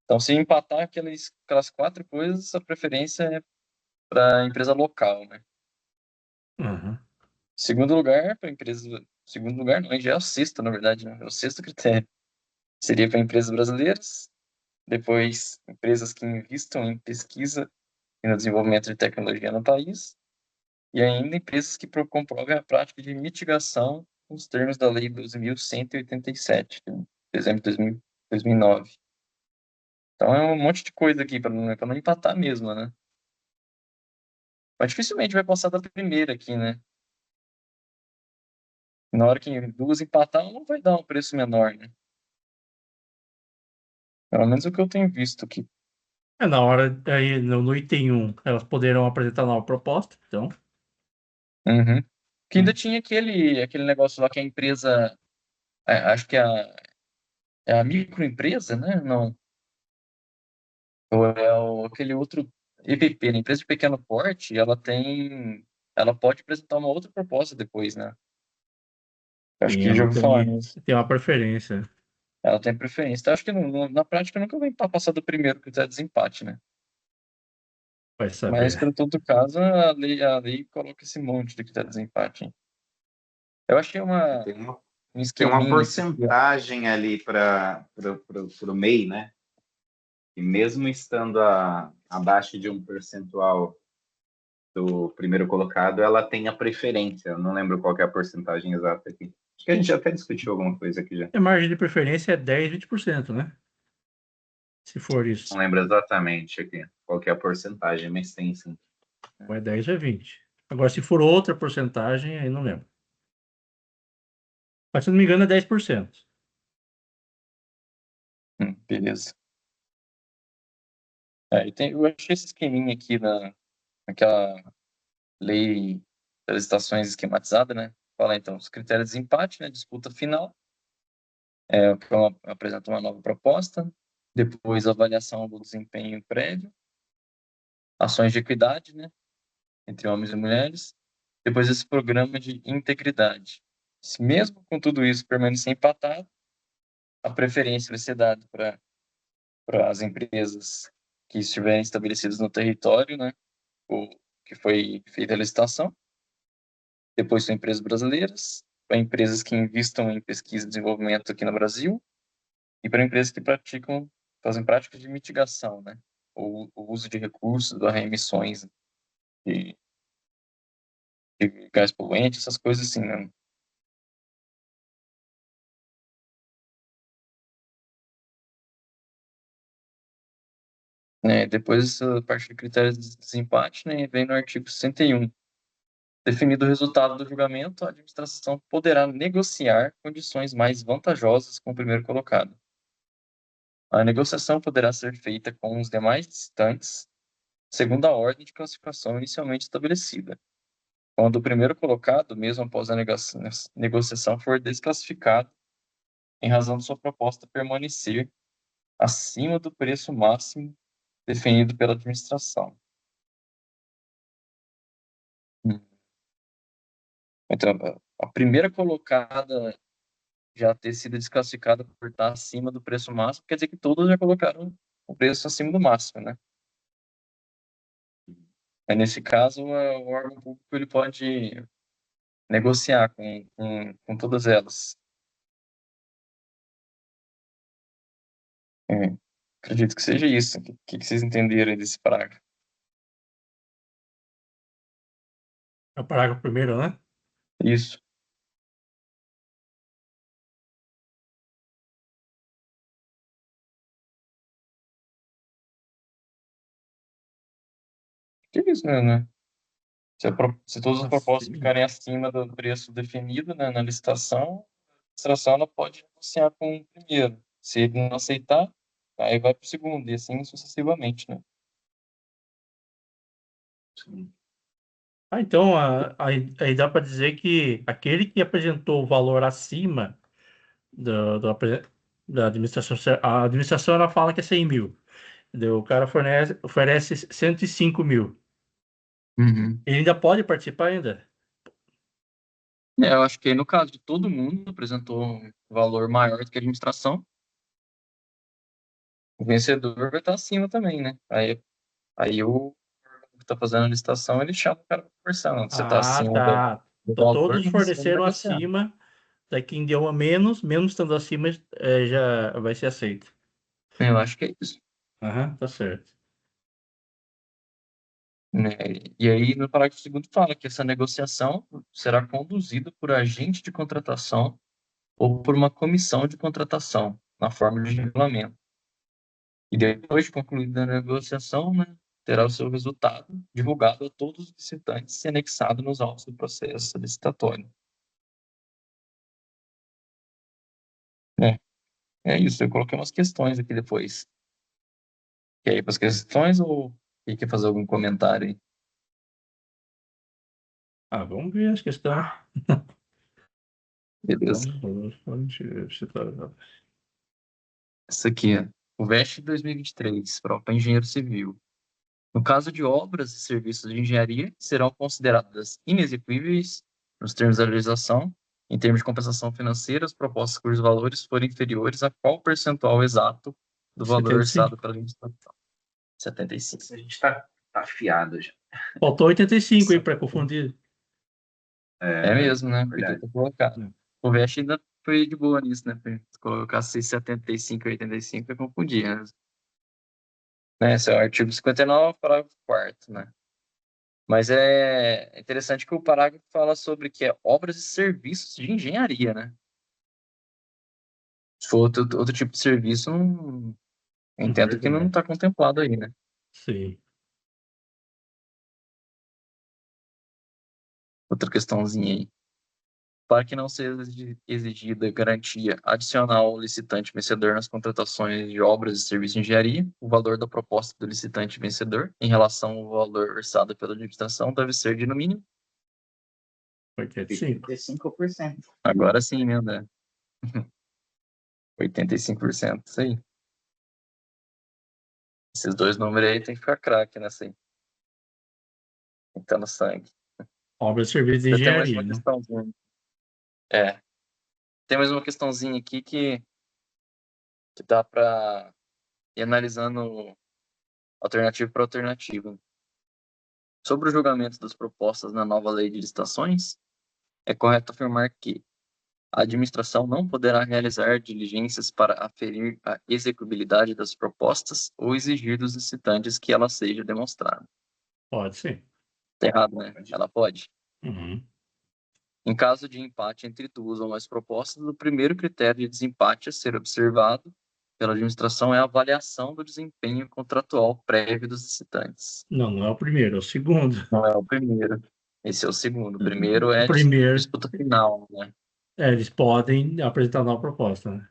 Então, se empatar aquelas 4 coisas, a preferência é para a empresa local, né? Uhum. Segundo lugar, para empresa. Segundo lugar, não, já é o sexto, na verdade, né? É o sexto critério. Seria para empresas brasileiras, depois, empresas que investam em pesquisa e no desenvolvimento de tecnologia no país, e ainda empresas que comprovem a prática de mitigação nos termos da Lei 12.187, de dezembro de 2009. Então, é um monte de coisa aqui para não empatar mesmo, né? Mas dificilmente vai passar da primeira aqui, né? Na hora que duas empatar, não vai dar um preço menor, né? Pelo menos é o que eu tenho visto aqui. Na hora, aí no item 1, elas poderão apresentar nova proposta, então. Uhum. Que ainda tinha aquele negócio lá que a empresa, acho que é a microempresa, né? Não. Ou é aquele outro EPP, né? Empresa de pequeno porte, ela pode apresentar uma outra proposta depois, né? Acho Sim, que já ela ouviu falar nisso. tem uma preferência. Ela tem preferência. Então, acho que na prática nunca vai passar do primeiro critério de desempate, né? Vai Mas, saber. para todo caso, a lei coloca esse monte de critério de desempate, hein? Eu achei Tem uma, um tem uma esqueminha aqui. porcentagem ali para o MEI, né? E mesmo estando abaixo de um percentual do primeiro colocado, ela tem a preferência. Eu não lembro qual que é a porcentagem exata aqui. Acho que a gente até discutiu alguma coisa aqui já. A margem de preferência é 10, 20%, né? Se for Não isso. lembro exatamente aqui qual que é a porcentagem, mas tem sim. Ou é 10 ou é 20. Agora, se for outra porcentagem, aí não lembro. Mas se não me engano, é 10%. Beleza. Eu achei esse esqueminha aqui naquela lei das licitações esquematizada, né? Fala então, os critérios de desempate, né? Disputa final, que apresenta uma nova proposta, depois avaliação do desempenho prévio, ações de equidade, né? Entre homens e mulheres, depois esse programa de integridade. Se mesmo com tudo isso permanecer empatado, a preferência vai ser dada para as empresas que estiverem estabelecidas no território, né? O que foi feita a licitação. Depois são empresas brasileiras, para empresas que investam em pesquisa e desenvolvimento aqui no Brasil e para empresas que fazem práticas de mitigação, né? O uso de recursos, das reemissões de, de gás poluente, essas coisas assim, né? Depois essa parte de critérios de desempate, né, vem no artigo 61. Definido o resultado do julgamento, a administração poderá negociar condições mais vantajosas com o primeiro colocado. A negociação poderá ser feita com os demais licitantes, segundo a ordem de classificação inicialmente estabelecida. Quando o primeiro colocado, mesmo após a negociação, for desclassificado em razão de sua proposta permanecer acima do preço máximo definido pela administração. Então, a primeira colocada já ter sido desclassificada por estar acima do preço máximo, quer dizer que todos já colocaram o preço acima do máximo, né? Aí, nesse caso, o órgão público ele pode negociar com todas elas. É, acredito que seja isso. O que vocês entenderam aí desse parágrafo? É o parágrafo primeiro, né? Isso. Que é isso, né? Se todas as propostas Assim. ficarem acima do preço definido, né, na licitação, a administração ela pode negociar com o primeiro. Se ele não aceitar, aí vai para o segundo, e assim sucessivamente, né? Sim. Então aí dá para dizer que aquele que apresentou o valor acima da administração, a administração ela fala que é 100 mil. O cara oferece 105 mil. Uhum. Ele ainda pode participar ainda? Eu acho que no caso de todo mundo apresentou um valor maior do que a administração, o vencedor vai estar acima também, né? Aí o que está fazendo a licitação, ele chama o cara para conversar. Não, você está Ah, acima tá. do Então, valor, todos vamos forneceram negociar. acima. Daí quem deu a menos, mesmo estando acima, já vai ser aceito. Eu acho que é isso. Aham, tá certo. Né? E aí, no parágrafo 2º fala que essa negociação será conduzida por agente de contratação ou por uma comissão de contratação, na forma de regulamento. E depois de concluída a negociação, né, terá o seu resultado divulgado a todos os licitantes e anexado nos autos do processo licitatório. É, é isso, eu coloquei umas questões aqui depois. Quer ir para as questões ou quer fazer algum comentário aí? Vamos ver as questões. Beleza. Isso aqui, ó. O VEST 2023, prova para engenheiro civil. No caso de obras e serviços de engenharia, serão consideradas inexequíveis, nos termos da legislação, em termos de compensação financeira, as propostas cujos valores forem inferiores a qual percentual exato do valor 75. orçado pela administração? 75. A gente está afiado já. Faltou 85 aí para confundir. É mesmo, né? Podia Verdade. ter colocado. É. O VEST ainda foi de boa nisso, né? Se colocasse 75 e 85, eu confundia, né? Esse é o artigo 59, parágrafo 4º, né? Mas é interessante que o parágrafo fala sobre que é obras e serviços de engenharia, né? Se for outro tipo de serviço, eu entendo que não Verdade. está contemplado aí, né? Sim. Outra questãozinha aí. Para que não seja exigida garantia adicional ao licitante vencedor nas contratações de obras e serviços de engenharia, o valor da proposta do licitante vencedor em relação ao valor orçado pela administração deve ser de, no mínimo, 85. 85%. agora sim, né, André? 85%, isso aí. Esses dois números aí tem que ficar craque nessa aí. Tem que estar no sangue. Obra de serviço de Eu tenho mais engenharia, uma né? questãozinha. É. Tem mais uma questãozinha aqui que dá para ir analisando alternativa por alternativa. Sobre o julgamento das propostas na nova lei de licitações, é correto afirmar que a administração não poderá realizar diligências para aferir a execuibilidade das propostas ou exigir dos licitantes que ela seja demonstrada. Pode ser. Tá errado, né? Ela pode. Uhum. Em caso de empate entre duas ou mais propostas, o primeiro critério de desempate a ser observado pela administração é a avaliação do desempenho contratual prévio dos licitantes. Não é o primeiro, é o segundo. Não é o primeiro. Esse é o segundo. O primeiro é O primeiro, disputa final, né? eles podem apresentar nova proposta, né?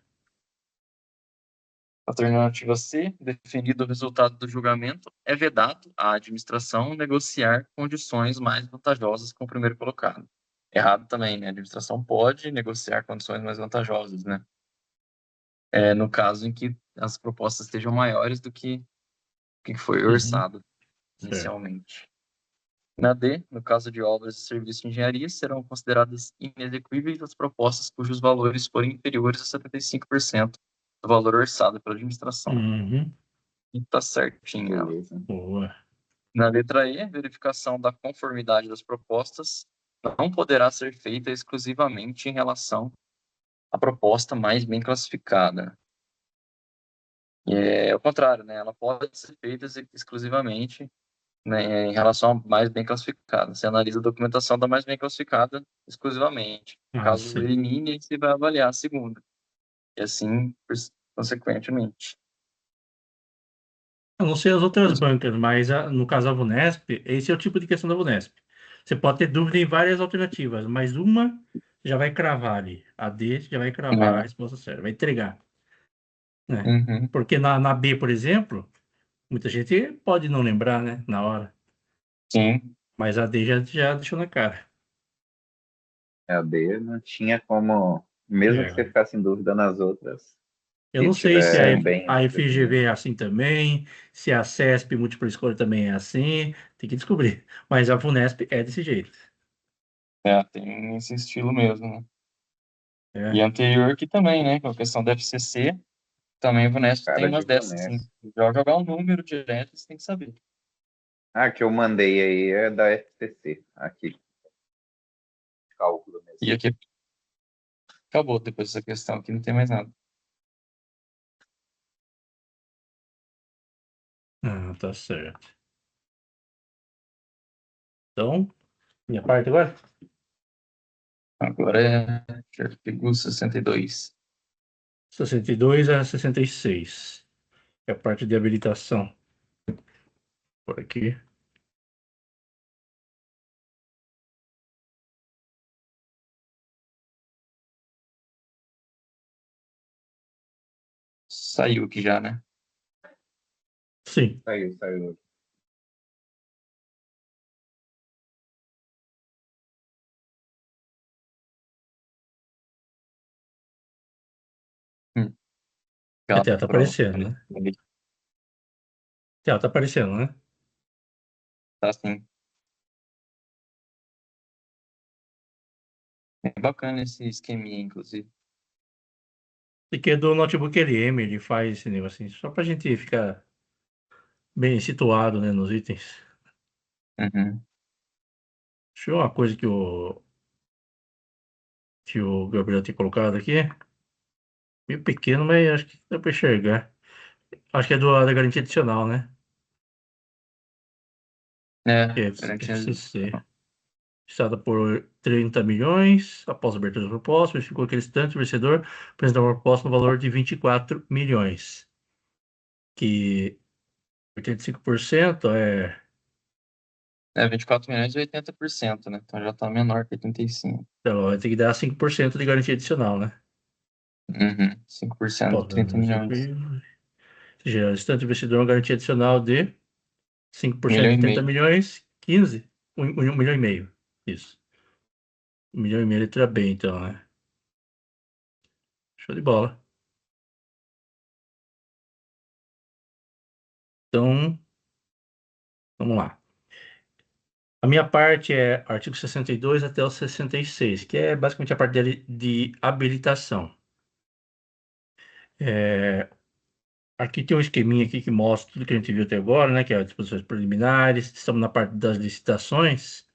Alternativa C, definido o resultado do julgamento, é vedado à administração negociar condições mais vantajosas com o primeiro colocado. Errado também, né? A administração pode negociar condições mais vantajosas, né? No caso em que as propostas estejam maiores do que foi Uhum. orçado Certo. inicialmente. Na D, no caso de obras e serviços de engenharia, serão consideradas inexequíveis as propostas cujos valores forem inferiores a 75% do valor orçado pela administração. Uhum. E está certinho ela. Beleza. Boa. Na letra E, a verificação da conformidade das propostas não poderá ser feita exclusivamente em relação à proposta mais bem classificada. É o contrário, né? Ela pode ser feita exclusivamente, né, em relação à mais bem classificada. Você analisa a documentação da mais bem classificada exclusivamente. Caso Sim. elimine, você vai avaliar a segunda. E assim, consequentemente. Eu não sei as outras bancas, mas no caso da Vunesp, esse é o tipo de questão da Vunesp. Você pode ter dúvida em várias alternativas, mas uma já vai cravar ali. A D já vai cravar a É. resposta certa, vai entregar, né? Uhum. Porque na B, por exemplo, muita gente pode não lembrar, né? Na hora. Sim. Mas a D já deixou na cara. A D não tinha como, mesmo que você É. ficasse em dúvida nas outras, Eu se não sei se tiver bem a no FGV crescimento. é assim também, se a CESP múltipla escolha também é assim, tem que descobrir. Mas a FUNESP é desse jeito. Tem esse estilo mesmo, né? E É. anterior que também, né? Com a questão da FCC, também o Vunesp tem Cara de umas dessas, assim. comércio. Já jogar um número direto, você tem que saber. Ah, que eu mandei aí é da FTC, aqui, cálculo mesmo. E aqui acabou depois dessa questão aqui, não tem mais nada. Ah, tá certo. Então, minha parte agora? Agora é artigo 62. 62 a 66. É a parte de habilitação. Por aqui. Saiu aqui já, né? Sim. Saiu. A Obrigado tela tá por aparecendo, né? A tela tá aparecendo, né? tá assim. É bacana esse esqueminha, inclusive. E que é do notebook LM, ele faz esse negócio assim, só pra gente ficar bem situado, né, nos itens. Uhum. Deixa eu ver uma coisa que o Gabriel tem colocado aqui. Meio pequeno, mas acho que dá pra enxergar. Acho que é da garantia adicional, né? Que é Garantia. FCC. Fixada por 30 milhões. Após a abertura da proposta, verificou que restante vencedor apresentou uma proposta no valor de 24 milhões. Que 85% é. 24 milhões e 80%, né? Então já tá menor que 85. Então, vai ter que dar 5% de garantia adicional, né? Uhum. 5% de Após a 30 milhões. Ou seja, restante investidor uma garantia adicional de 5% Milhão de e 30 meio. milhões, 15, 1 milhão e meio. Isso. 1 milhão e meio letra B, então, né? Show de bola. Então, vamos lá. A minha parte é artigo 62 até o 66, que é basicamente a parte de habilitação. Aqui tem um esqueminha aqui que mostra tudo que a gente viu até agora, né? Que é as disposições preliminares. Estamos na parte das licitações,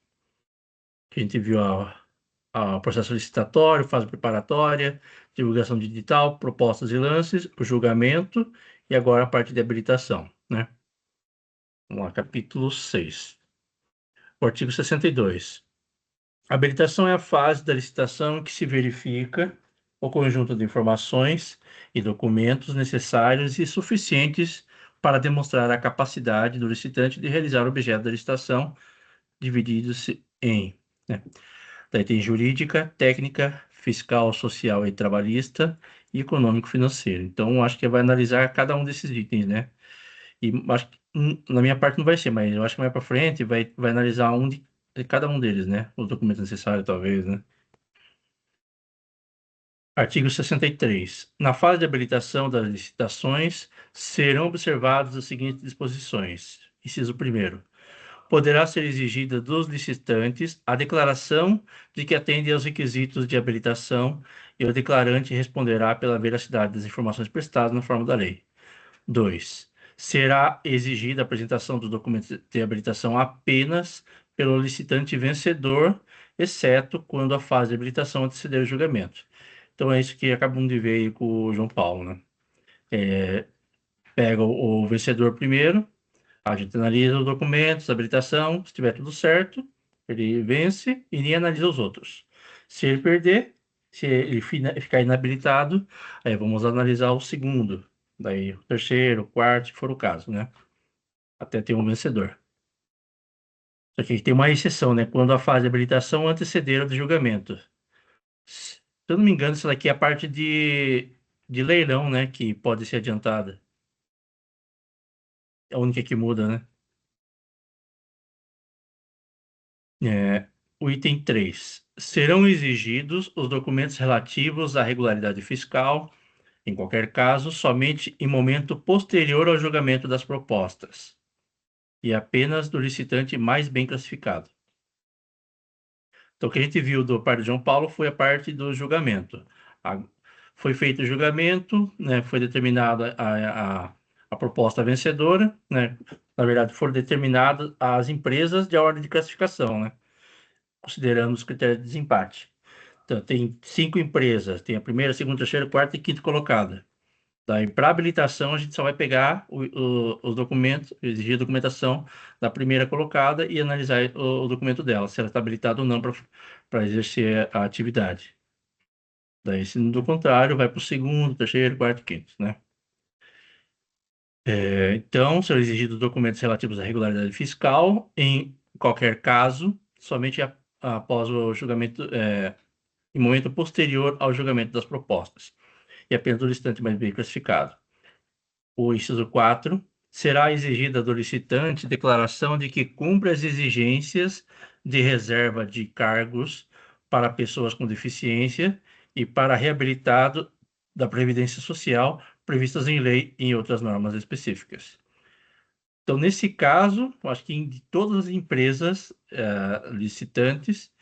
que a gente viu a processo licitatório, fase preparatória, divulgação digital, propostas e lances, o julgamento e agora a parte de habilitação, né? Vamos lá, capítulo 6. O artigo 62. A habilitação é a fase da licitação em que se verifica o conjunto de informações e documentos necessários e suficientes para demonstrar a capacidade do licitante de realizar o objeto da licitação, divididos em, né? Daí tem jurídica, técnica, fiscal, social e trabalhista e econômico-financeiro. Então, acho que vai analisar cada um desses itens, né? E acho que na minha parte não vai ser, mas eu acho que mais para frente vai analisar um de cada um deles, né? Os documentos necessários, talvez, né? Artigo 63. Na fase de habilitação das licitações, serão observadas as seguintes disposições. Inciso 1º. Poderá ser exigida dos licitantes a declaração de que atende aos requisitos de habilitação e o declarante responderá pela veracidade das informações prestadas na forma da lei. 2. Será exigida a apresentação dos documentos de habilitação apenas pelo licitante vencedor, exceto quando a fase de habilitação anteceder o julgamento. Então é isso que acabamos de ver aí com o João Paulo, né? Pega o vencedor primeiro, a gente analisa os documentos, a habilitação, se tiver tudo certo, ele vence e nem analisa os outros. Se ele perder, se ele ficar inabilitado, aí vamos analisar o segundo, daí o terceiro, o quarto, se for o caso, né? Até ter um vencedor. Só que tem uma exceção, né? Quando a fase de habilitação anteceder o de julgamento. Se eu não me engano, isso daqui é a parte de leilão, né? Que pode ser adiantada. É a única que muda, né? O item 3. Serão exigidos os documentos relativos à regularidade fiscal, em qualquer caso, somente em momento posterior ao julgamento das propostas, e apenas do licitante mais bem classificado. Então, o que a gente viu do parte de João Paulo foi a parte do julgamento. Foi feito o julgamento, né, foi determinada a proposta vencedora, né, na verdade, foram determinadas as empresas de ordem de classificação, né, considerando os critérios de desempate. Então, tem 5 empresas, tem a primeira, segunda, terceira, quarta e quinta colocada. Daí, para habilitação, a gente só vai pegar os documentos, exigir a documentação da primeira colocada e analisar o documento dela, se ela está habilitada ou não para exercer a atividade. Daí, se do contrário, vai para o segundo, terceiro, quarto e quinto, né? Então, serão exigidos documentos relativos à regularidade fiscal, em qualquer caso, somente após o julgamento, em momento posterior ao julgamento das propostas, e apenas do licitante mais bem classificado. O inciso 4, será exigida do licitante declaração de que cumpre as exigências de reserva de cargos para pessoas com deficiência e para reabilitado da Previdência Social previstas em lei e em outras normas específicas. Então, nesse caso, eu acho que em todas as empresas licitantes,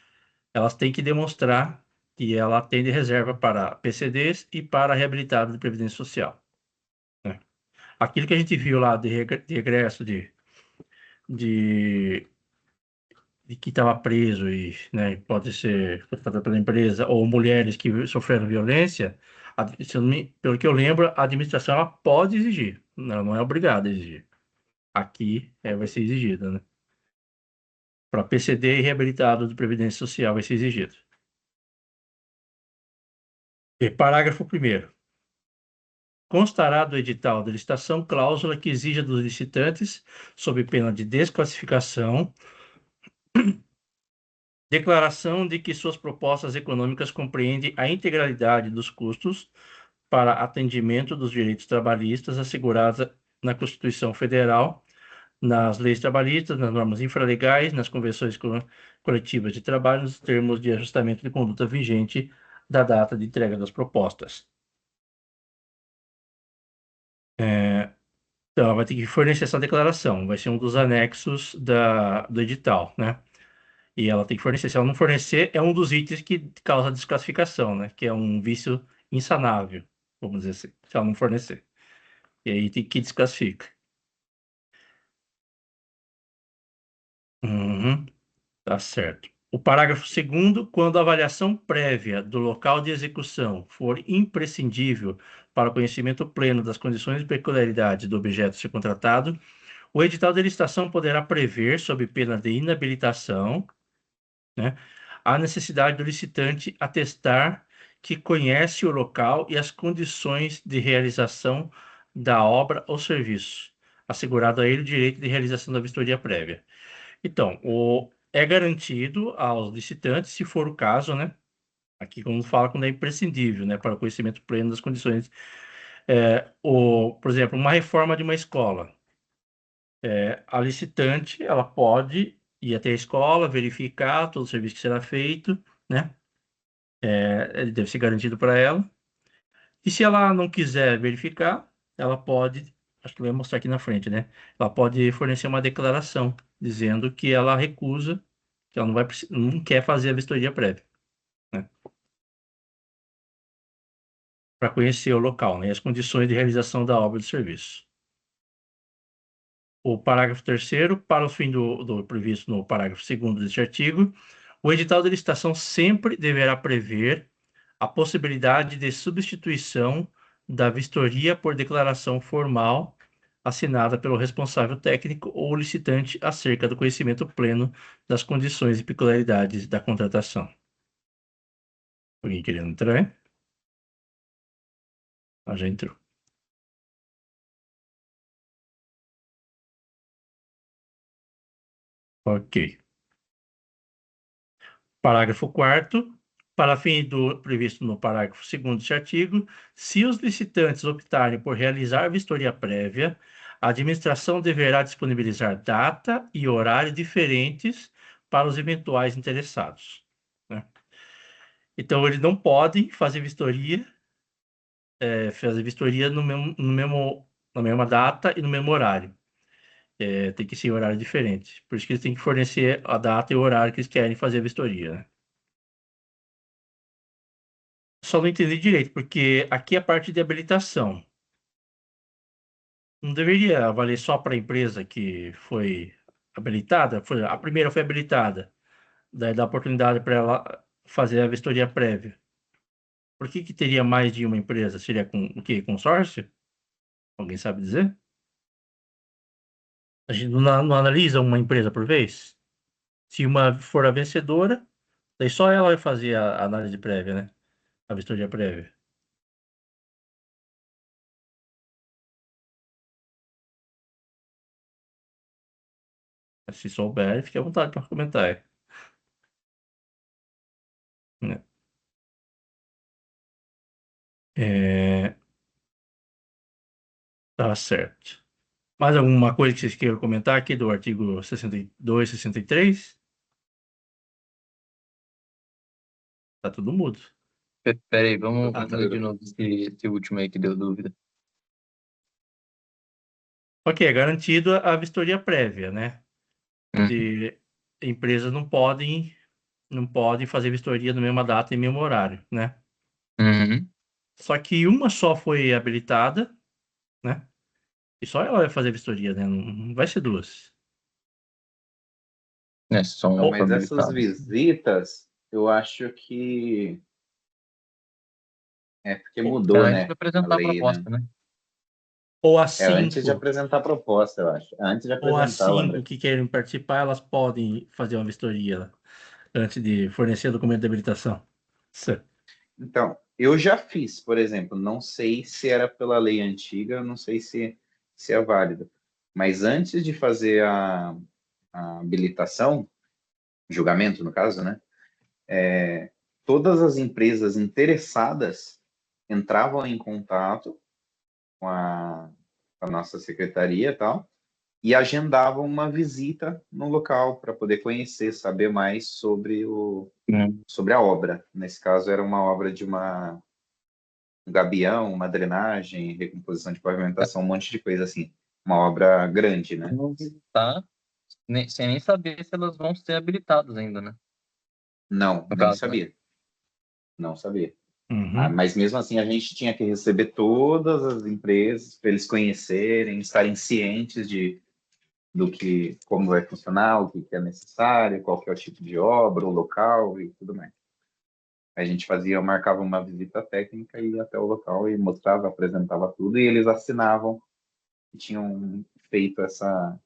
elas têm que demonstrar que ela atende reserva para PCDs e para reabilitado de Previdência Social. Aquilo que a gente viu lá de regresso de que estava preso e, né, pode ser contratado pela empresa, ou mulheres que sofreram violência, pelo que eu lembro, a administração ela pode exigir, ela não é obrigada a exigir. Aqui vai ser exigida, né? Para PCD e reabilitado de Previdência Social vai ser exigido. E parágrafo 1º. Constará do edital de licitação cláusula que exija dos licitantes, sob pena de desclassificação, declaração de que suas propostas econômicas compreendem a integralidade dos custos para atendimento dos direitos trabalhistas assegurados na Constituição Federal, nas leis trabalhistas, nas normas infralegais, nas convenções coletivas de trabalho, nos termos de ajustamento de conduta vigente da data de entrega das propostas. Então, ela vai ter que fornecer essa declaração, vai ser um dos anexos do edital, né? E ela tem que fornecer. Se ela não fornecer, é um dos itens que causa desclassificação, né? Que é um vício insanável, vamos dizer assim, se ela não fornecer. E aí tem que desclassifica. Tá certo. O parágrafo 2º, quando a avaliação prévia do local de execução for imprescindível para o conhecimento pleno das condições e peculiaridades do objeto a ser contratado, o edital de licitação poderá prever, sob pena de inabilitação, né, a necessidade do licitante atestar que conhece o local e as condições de realização da obra ou serviço, assegurado a ele o direito de realização da vistoria prévia. Então, é garantido aos licitantes, se for o caso, né? Aqui, como fala, quando é imprescindível, né? Para o conhecimento pleno das condições. Por exemplo, uma reforma de uma escola. A licitante, ela pode ir até a escola, verificar todo o serviço que será feito, né? Ele deve ser garantido para ela. E se ela não quiser verificar, ela pode, acho que vai mostrar aqui na frente, né? Ela pode fornecer uma declaração dizendo que ela recusa, que ela não quer fazer a vistoria prévia, né? Para conhecer o local, né? E as condições de realização da obra de serviço. O parágrafo 3º, para o fim do previsto no parágrafo 2º deste artigo, o edital de licitação sempre deverá prever a possibilidade de substituição da vistoria por declaração formal assinada pelo responsável técnico ou licitante acerca do conhecimento pleno das condições e peculiaridades da contratação. Alguém querendo entrar? Já entrou. Ok. Parágrafo 4º. Para fim do previsto no parágrafo 2º deste artigo, se os licitantes optarem por realizar vistoria prévia, a administração deverá disponibilizar data e horário diferentes para os eventuais interessados, né? Então, eles não podem fazer vistoria na mesma data e no mesmo horário. Tem que ser em horário diferente. Por isso que eles têm que fornecer a data e o horário que eles querem fazer a vistoria, né? Só não entendi direito, porque aqui é a parte de habilitação. Não deveria valer só para a empresa que foi habilitada? A primeira foi habilitada. Daí dá oportunidade para ela fazer a vistoria prévia. Por que teria mais de uma empresa? Seria com o quê? Consórcio? Alguém sabe dizer? A gente não analisa uma empresa por vez? Se uma for a vencedora, daí só ela vai fazer a análise prévia, né? A vistoria prévia. Se souber, fique à vontade para comentar. Né? Tá certo. Mais alguma coisa que vocês queiram comentar aqui do artigo 62, 63? Tá tudo mudo. Peraí, vamos Tá ler de tudo. novo esse último aí que deu dúvida. Ok, é garantido a vistoria prévia, né? Uhum. De empresas não podem fazer vistoria na mesma data e mesmo horário, né? Uhum. Só que uma só foi habilitada, né? E só ela vai fazer vistoria, né? Não vai ser duas. São Não, mas essas habilitados. visitas, eu acho que é porque mudou, Antes de né? A apresentar a lei, né? proposta, né? Ou as É antes de 5, apresentar a proposta, eu acho. Antes de ou as apresentar, cinco André. que querem participar, elas podem fazer uma vistoria antes de fornecer o documento de habilitação. Certo. Então, eu já fiz, por exemplo, não sei se era pela lei antiga, não sei se é válido. Mas antes de fazer a habilitação, julgamento no caso, né? Todas as empresas interessadas entravam em contato com a nossa secretaria e tal, e agendavam uma visita no local para poder conhecer, saber mais Uhum. sobre a obra. Nesse caso, era uma obra de um gabião, uma drenagem, recomposição de pavimentação, um monte de coisa assim. Uma obra grande, né? Vão visitar, sem nem saber se elas vão ser habilitadas ainda, né? Não, No nem caso, né? sabia. Não sabia. Uhum. Mas mesmo assim, a gente tinha que receber todas as empresas para eles conhecerem, estarem cientes do que, como vai funcionar, o que é necessário, qual que é o tipo de obra, o local e tudo mais. A gente marcava uma visita técnica e ia até o local e mostrava, apresentava tudo e eles assinavam que tinham feito essa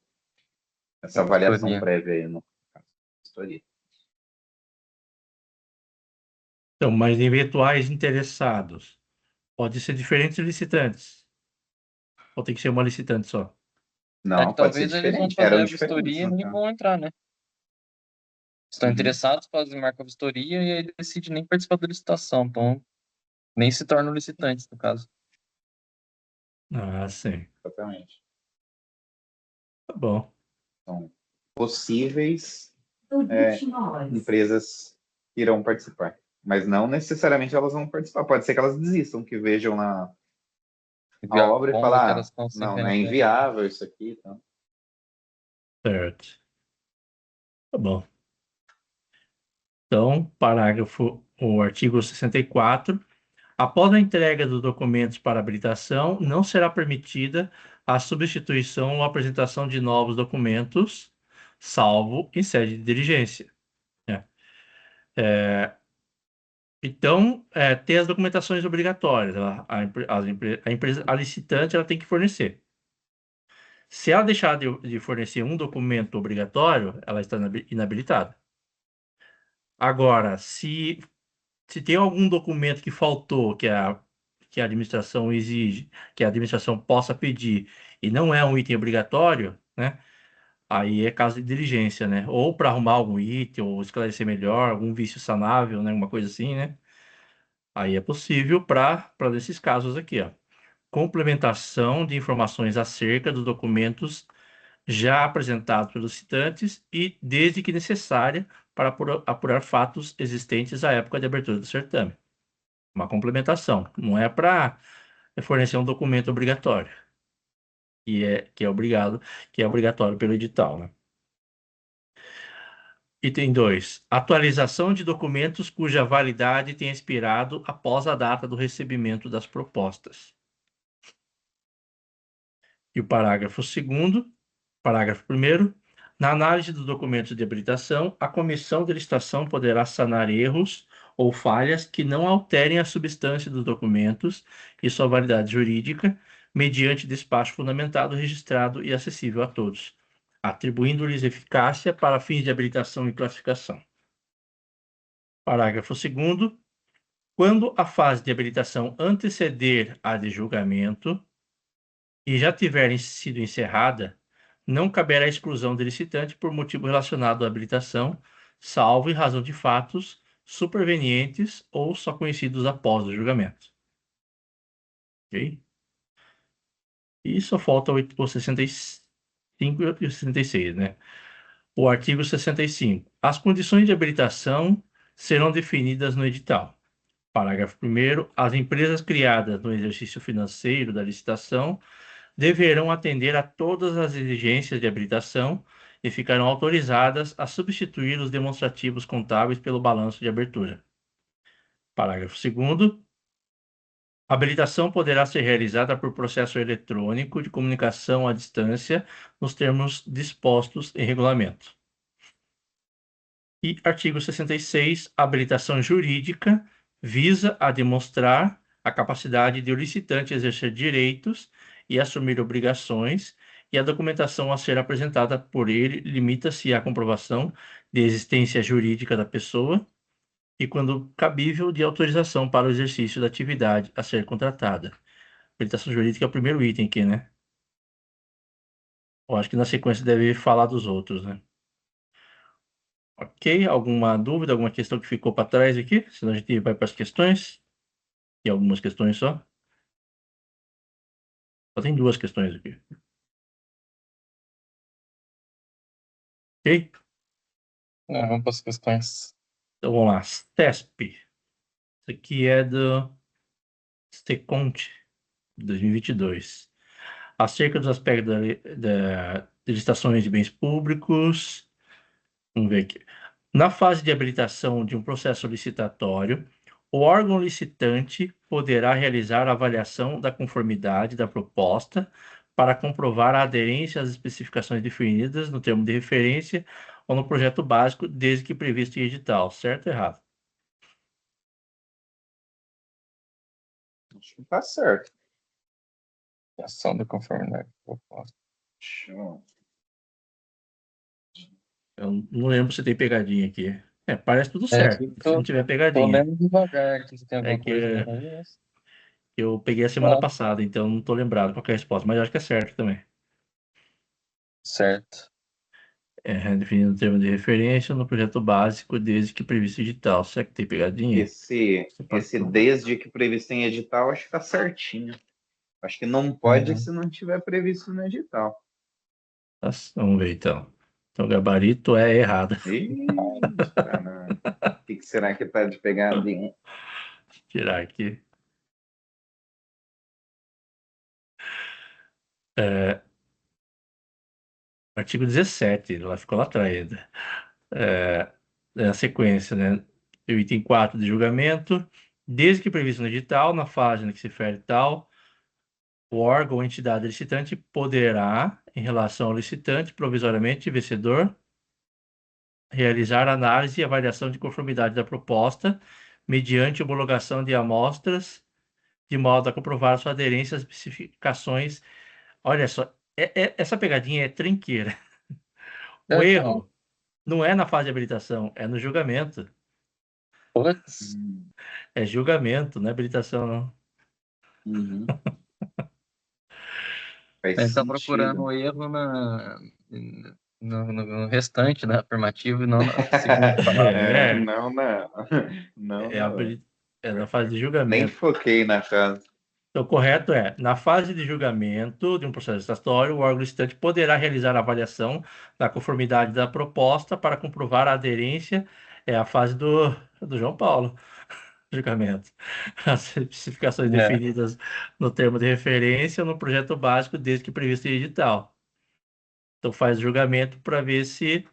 avaliação Vistoria. prévia aí no caso, vistoria. Então, mas eventuais interessados. Pode ser diferentes licitantes. Ou tem que ser uma licitante só? Não, pode ser Talvez eles vão diferente. fazer Eram a diferentes, vistoria no e caso. vão entrar, né? Estão Uhum. interessados, fazem marca a vistoria e aí decide nem participar da licitação. Então, nem se tornam licitantes, no caso. Ah, sim. Exatamente. Tá bom. São possíveis empresas que irão participar. Mas não necessariamente elas vão participar. Pode ser que elas desistam, que vejam a Ver a obra e bomba falem, que elas estão sem não, não é realidade. inviável isso aqui. Então. Certo. Tá bom. Então, o artigo 64. Após a entrega dos documentos para habilitação, não será permitida a substituição ou apresentação de novos documentos, salvo em sede de diligência. Né? Então, tem as documentações obrigatórias. A licitante ela tem que fornecer. Se ela deixar de fornecer um documento obrigatório, ela está inabilitada. Agora, se tem algum documento que faltou, que a administração exige, que a administração possa pedir, e não é um item obrigatório, né? Aí é caso de diligência, né? Ou para arrumar algum item, ou esclarecer melhor, algum vício sanável, né? Uma coisa assim, né? Aí é possível para esses casos aqui, ó. Complementação de informações acerca dos documentos já apresentados pelos citantes e desde que necessária para apurar fatos existentes à época de abertura do certame. Uma complementação, não é para fornecer um documento obrigatório, que é obrigatório pelo edital, né? Item 2. Atualização de documentos cuja validade tenha expirado após a data do recebimento das propostas. E o parágrafo 2º, parágrafo 1º. Na análise dos documentos de habilitação, a comissão de licitação poderá sanar erros ou falhas que não alterem a substância dos documentos e sua validade jurídica, mediante despacho fundamentado, registrado e acessível a todos, atribuindo-lhes eficácia para fins de habilitação e classificação. Parágrafo 2º. Quando a fase de habilitação anteceder a de julgamento e já tiver sido encerrada, não caberá exclusão do licitante por motivo relacionado à habilitação, salvo em razão de fatos supervenientes ou só conhecidos após o julgamento. Ok? E só falta o 65 e o 66, né? O artigo 65. As condições de habilitação serão definidas no edital. Parágrafo 1º. As empresas criadas no exercício financeiro da licitação deverão atender a todas as exigências de habilitação e ficarão autorizadas a substituir os demonstrativos contábeis pelo balanço de abertura. Parágrafo 2º. A habilitação poderá ser realizada por processo eletrônico de comunicação à distância nos termos dispostos em regulamento. E artigo 66. A habilitação jurídica visa a demonstrar a capacidade de o licitante exercer direitos e assumir obrigações, e a documentação a ser apresentada por ele limita-se à comprovação de existência jurídica da pessoa e, quando cabível, de autorização para o exercício da atividade a ser contratada. Habilitação jurídica é o primeiro item aqui, né? Eu acho que na sequência deve falar dos outros, né? Ok, alguma dúvida, alguma questão que ficou para trás aqui? Senão a gente vai para as questões. E algumas questões só. Só tem 2 questões aqui. Ok? Vamos para as questões. Então vamos lá. CESP. Isso aqui é do SECONT, 2022. Acerca dos aspectos de licitações de bens públicos. Vamos ver aqui. Na fase de habilitação de um processo licitatório, o órgão licitante poderá realizar a avaliação da conformidade da proposta para comprovar a aderência às especificações definidas no termo de referência ou no projeto básico, desde que previsto em edital. Certo ou errado? Acho que tá certo. Ação da conformidade proposta. Show. Eu não lembro se tem pegadinha aqui. Parece tudo certo. Se não tiver Tô pegadinha. lendo devagar aqui se tem alguma que coisa. Mas... eu peguei a semana passada, então não tô lembrado qual que é a resposta, mas eu acho que é certo também. Certo. Definindo o termo de referência no projeto básico, desde que previsto em edital. Será que tem pegadinha? Esse desde que previsto em edital, acho que tá certinho. Acho que não pode se não tiver previsto no edital. Vamos ver então. Então, o gabarito é errado. Eita, não. O que será que tá de pegadinha? Vou tirar aqui. Artigo 17, ela ficou lá atrás ainda. É a sequência, né? O item 4 de julgamento. Desde que previsto no edital, na fase na que se refere tal, o órgão ou entidade licitante poderá, em relação ao licitante provisoriamente vencedor, realizar análise e avaliação de conformidade da proposta, mediante homologação de amostras, de modo a comprovar sua aderência às especificações. Olha só, essa pegadinha é trinqueira. O erro não é na fase de habilitação, é no julgamento. Putz. É julgamento, não é habilitação, não. Uhum. Ele está procurando o erro no restante da afirmativa e não na segunda palavra. Não. É na fase de julgamento. Nem foquei na casa. Então, o correto é, na fase de julgamento de um processo licitatório, o órgão licitante poderá realizar a avaliação da conformidade da proposta para comprovar a aderência, é a fase do João Paulo, julgamento. As especificações É. definidas no termo de referência ou no projeto básico, desde que previsto em edital. Então, faz julgamento para ver se,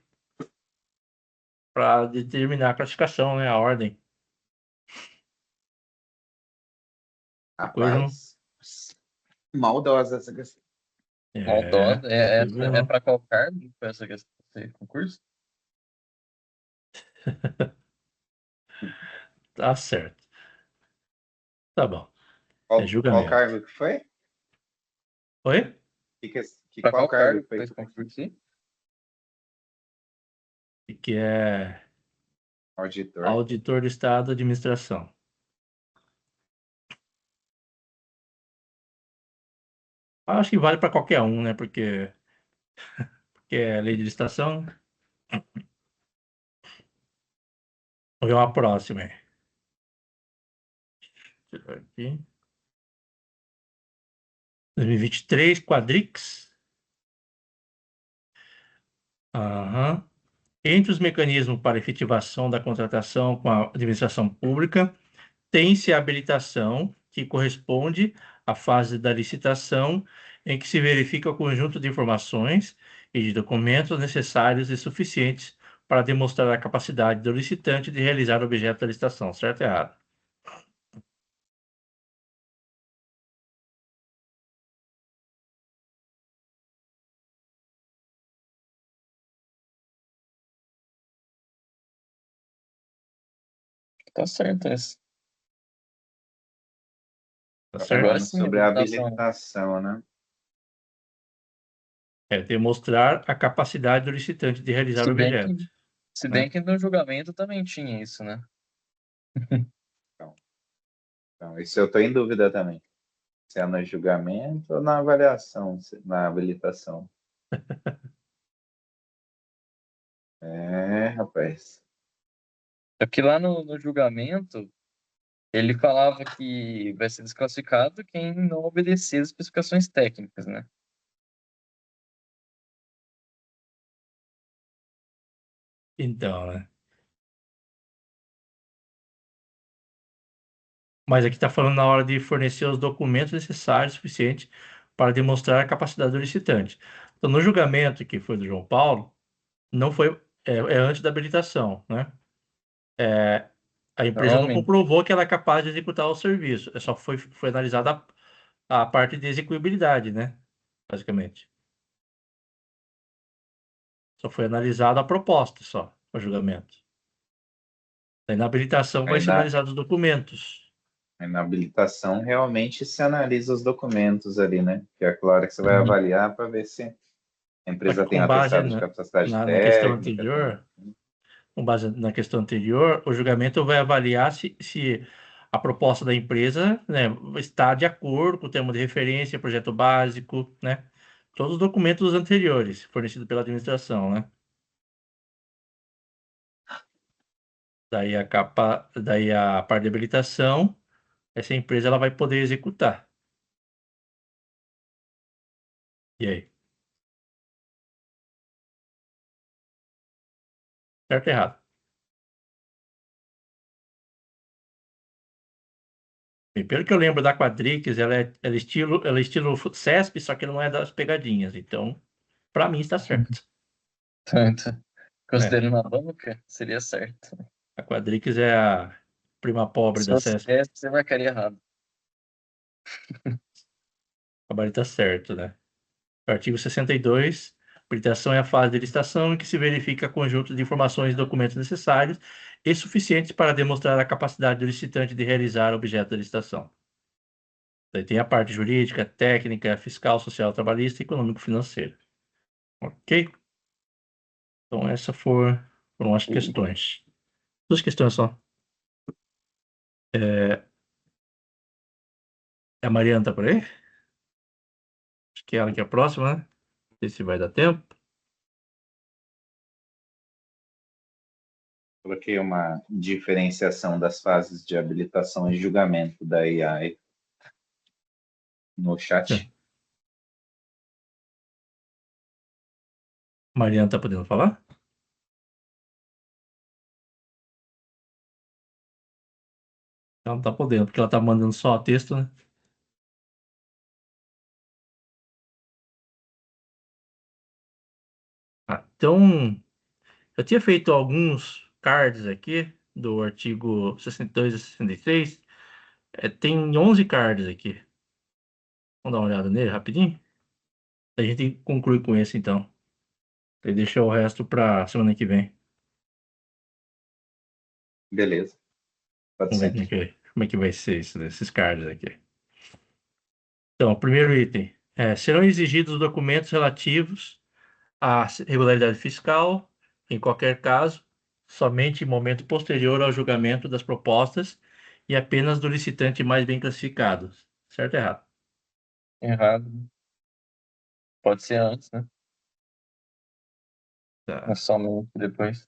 para determinar a classificação, né, a ordem. Coisa, Rapaz, maldosa essa questão. Maldosa. É terrível. para qual cargo essa questão, esse concurso? Tá certo. Tá bom. É Qual julgamento. cargo que foi? Oi? Para Qual qual cargo cargo que foi? esse concurso aí? Que é Auditor. auditor do Estado de Administração. Acho que vale para qualquer um, né? Porque é lei de licitação. Vou ver uma próxima aí. Deixa eu ver aqui. 2023, Quadrix. Aham. Entre os mecanismos para efetivação da contratação com a administração pública, tem-se a habilitação, que corresponde à fase da licitação, em que se verifica o conjunto de informações e de documentos necessários e suficientes para demonstrar a capacidade do licitante de realizar o objeto da licitação. Certo ou errado? Tá certo esse. Tá Tá certo? Agora falando sim, sobre a habilitação. habilitação, né? É demonstrar a capacidade do licitante de realizar Se o bem objeto. que, se Né? bem que no julgamento também tinha isso, né? Então, isso eu estou em dúvida também. Se é no julgamento ou na avaliação, na habilitação. Rapaz. É porque lá no julgamento, ele falava que vai ser desclassificado quem não obedecer as especificações técnicas, né? Então, né? Mas aqui está falando na hora de fornecer os documentos necessários suficientes para demonstrar a capacidade do licitante. Então, no julgamento que foi do João Paulo, não foi é antes da habilitação, né? A empresa não Normalmente. comprovou que ela é capaz de executar o serviço. Só foi analisada a parte de execuibilidade, né? Basicamente. Só foi analisada a proposta, só, o julgamento. Aí na habilitação vai Aí ser na, analisados os documentos. aí na habilitação realmente se analisa os documentos ali, né? Que é claro que você vai Uhum. avaliar para ver se a Só que empresa tem um atestado de capacidade na questão técnica, tem. anterior, com base na questão anterior, o julgamento vai avaliar se a proposta da empresa, né, está de acordo com o termo de referência, projeto básico, né? Todos os documentos anteriores fornecidos pela administração, né? Daí a parte de habilitação, essa empresa ela vai poder executar. E aí? Certo ou errado? E pelo que eu lembro da Quadrix, ela é estilo CESP, só que não é das pegadinhas. Então, para mim está certo. Tanto. É, Considerando a banca, seria certo. a Quadrix é a prima pobre Se da fosse CESP. teste, você marcaria errado. Trabalho está certo, né? Artigo 62. Habilitação é a fase de licitação em que se verifica conjunto de informações e documentos necessários e suficientes para demonstrar a capacidade do licitante de realizar o objeto da licitação. Daí tem a parte jurídica, técnica, fiscal, social, trabalhista e econômico-financeira. Ok? Então, essas foram as questões. Duas questões só. A Mariana tá por aí? Acho que é ela que é a próxima, né? Não sei se vai dar tempo. Coloquei uma diferenciação das fases de habilitação e julgamento da AI. no chat. Mariana tá podendo falar? Ela não tá podendo, porque ela tá mandando só texto, né? Então, eu tinha feito alguns cards aqui do artigo 62 e 63. Tem 11 cards aqui. Vamos dar uma olhada nele rapidinho? A gente conclui com esse, então. E deixa o resto para semana que vem. Beleza. Pode Vamos ver ser. como é que vai ser isso, esses cards aqui. Então, o primeiro item. Serão exigidos documentos relativos à regularidade fiscal, em qualquer caso, somente em momento posterior ao julgamento das propostas e apenas do licitante mais bem classificado. Certo ou errado? Errado. Pode ser antes, né? Tá. Não é somente depois.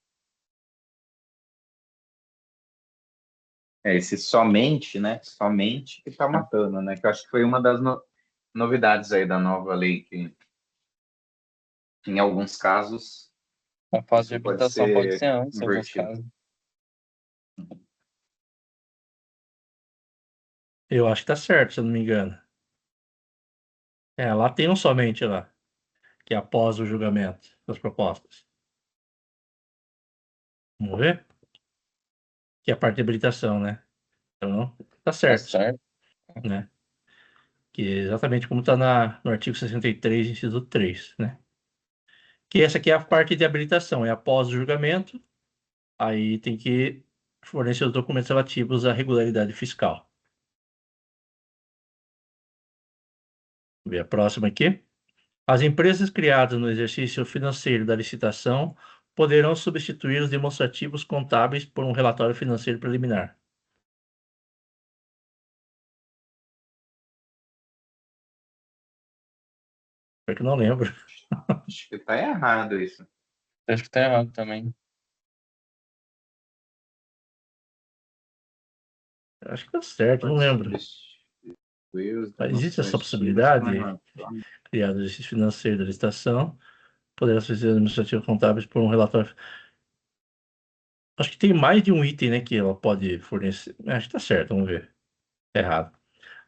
Esse somente, né? Somente que tá matando, né? Que eu acho que foi uma das novidades aí da nova lei, que em alguns casos A fase de isso pode habilitação pode ser ser antes, em alguns invertido. casos. Eu acho que tá certo, se eu não me engano. Lá tem um somente lá, que é após o julgamento das propostas. Vamos ver? Que é a parte de habilitação, né? Então, tá Tá certo, certo. né? Que é exatamente como está no artigo 63, inciso 3, né? Que essa aqui é a parte de habilitação, é após o julgamento, aí tem que fornecer os documentos relativos à regularidade fiscal. Vamos ver a próxima aqui. As empresas criadas no exercício financeiro da licitação poderão substituir os demonstrativos contábeis por um relatório financeiro preliminar. É que eu não lembro. Acho que tá errado isso. Acho que tá errado também. Acho que tá certo, não lembro. Mas existe essa possibilidade, criado o exercício financeiro da licitação, poderá ser administrativo contábeis por um relatório. Acho que tem mais de um item, né, que ela pode fornecer. Acho que tá certo, vamos ver. Errado.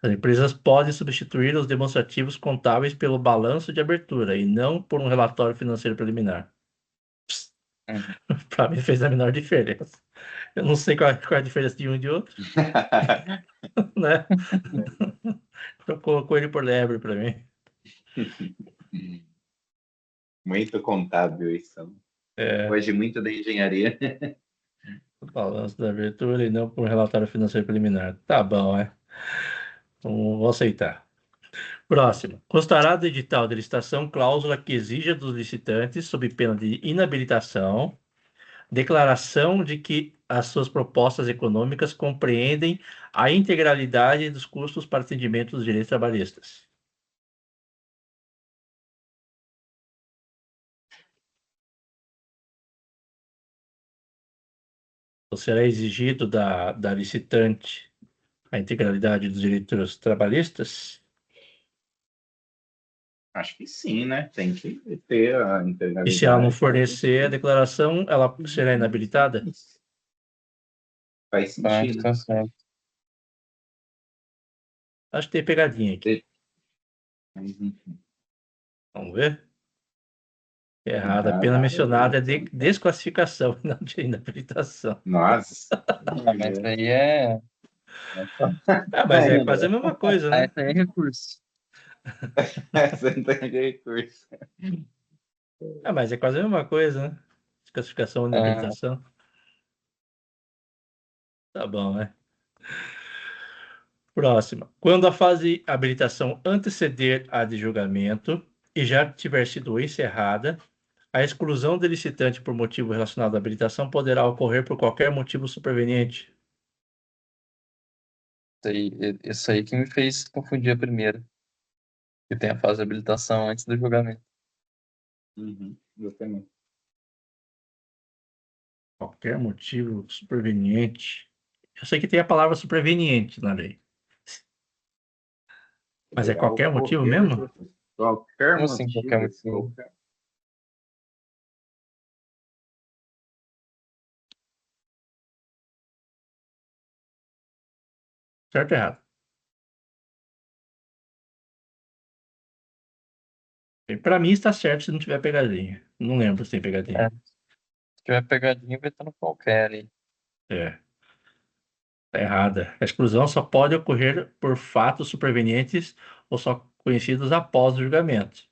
As empresas podem substituir os demonstrativos contábeis pelo balanço de abertura e não por um relatório financeiro preliminar. Uhum. Para mim fez a menor diferença. Eu não sei qual é a diferença de um e de outro, né? Trocou coelho por lebre para mim. Muito contábil isso. Hoje muito da engenharia. Balanço da abertura e não por um relatório financeiro preliminar. Tá bom, Então, vou aceitar. Próximo. Constará do edital de licitação cláusula que exija dos licitantes, sob pena de inabilitação, declaração de que as suas propostas econômicas compreendem a integralidade dos custos para atendimento dos direitos trabalhistas. Então, será exigido da licitante a integralidade dos direitos trabalhistas? Acho que sim, né? Tem que ter a E se ela não integralidade. fornecer a declaração, ela será inabilitada? Faz Acho que sentido. tá certo. Acho que tem pegadinha aqui. Mas, enfim. Vamos ver? Errado. A pena mencionada é de desclassificação, não de inabilitação. Nossa. Mas isso aí é. Mas é quase a mesma coisa, né? Essa aí é recurso. Você não tem recurso. Mas é quase a mesma coisa, né? Desclassificação e inabilitação. Tá bom, Próxima. Quando a fase de habilitação anteceder a de julgamento e já tiver sido encerrada, a exclusão do licitante por motivo relacionado à habilitação poderá ocorrer por qualquer motivo superveniente. Isso aí que me fez confundir a primeira. Que tem a fase de habilitação antes do julgamento. Exatamente. Qualquer motivo superveniente. Eu sei que tem a palavra superveniente na lei. Mas é qualquer motivo ocorrer mesmo? Qualquer Como assim, qualquer motivo. motivo? Certo ou errado? Pra mim está certo se não tiver pegadinha. Não lembro se tem pegadinha. É, se tiver pegadinha, vai estar no qualquer ali. É, tá errada. A exclusão só pode ocorrer por fatos supervenientes ou só conhecidos após o julgamento.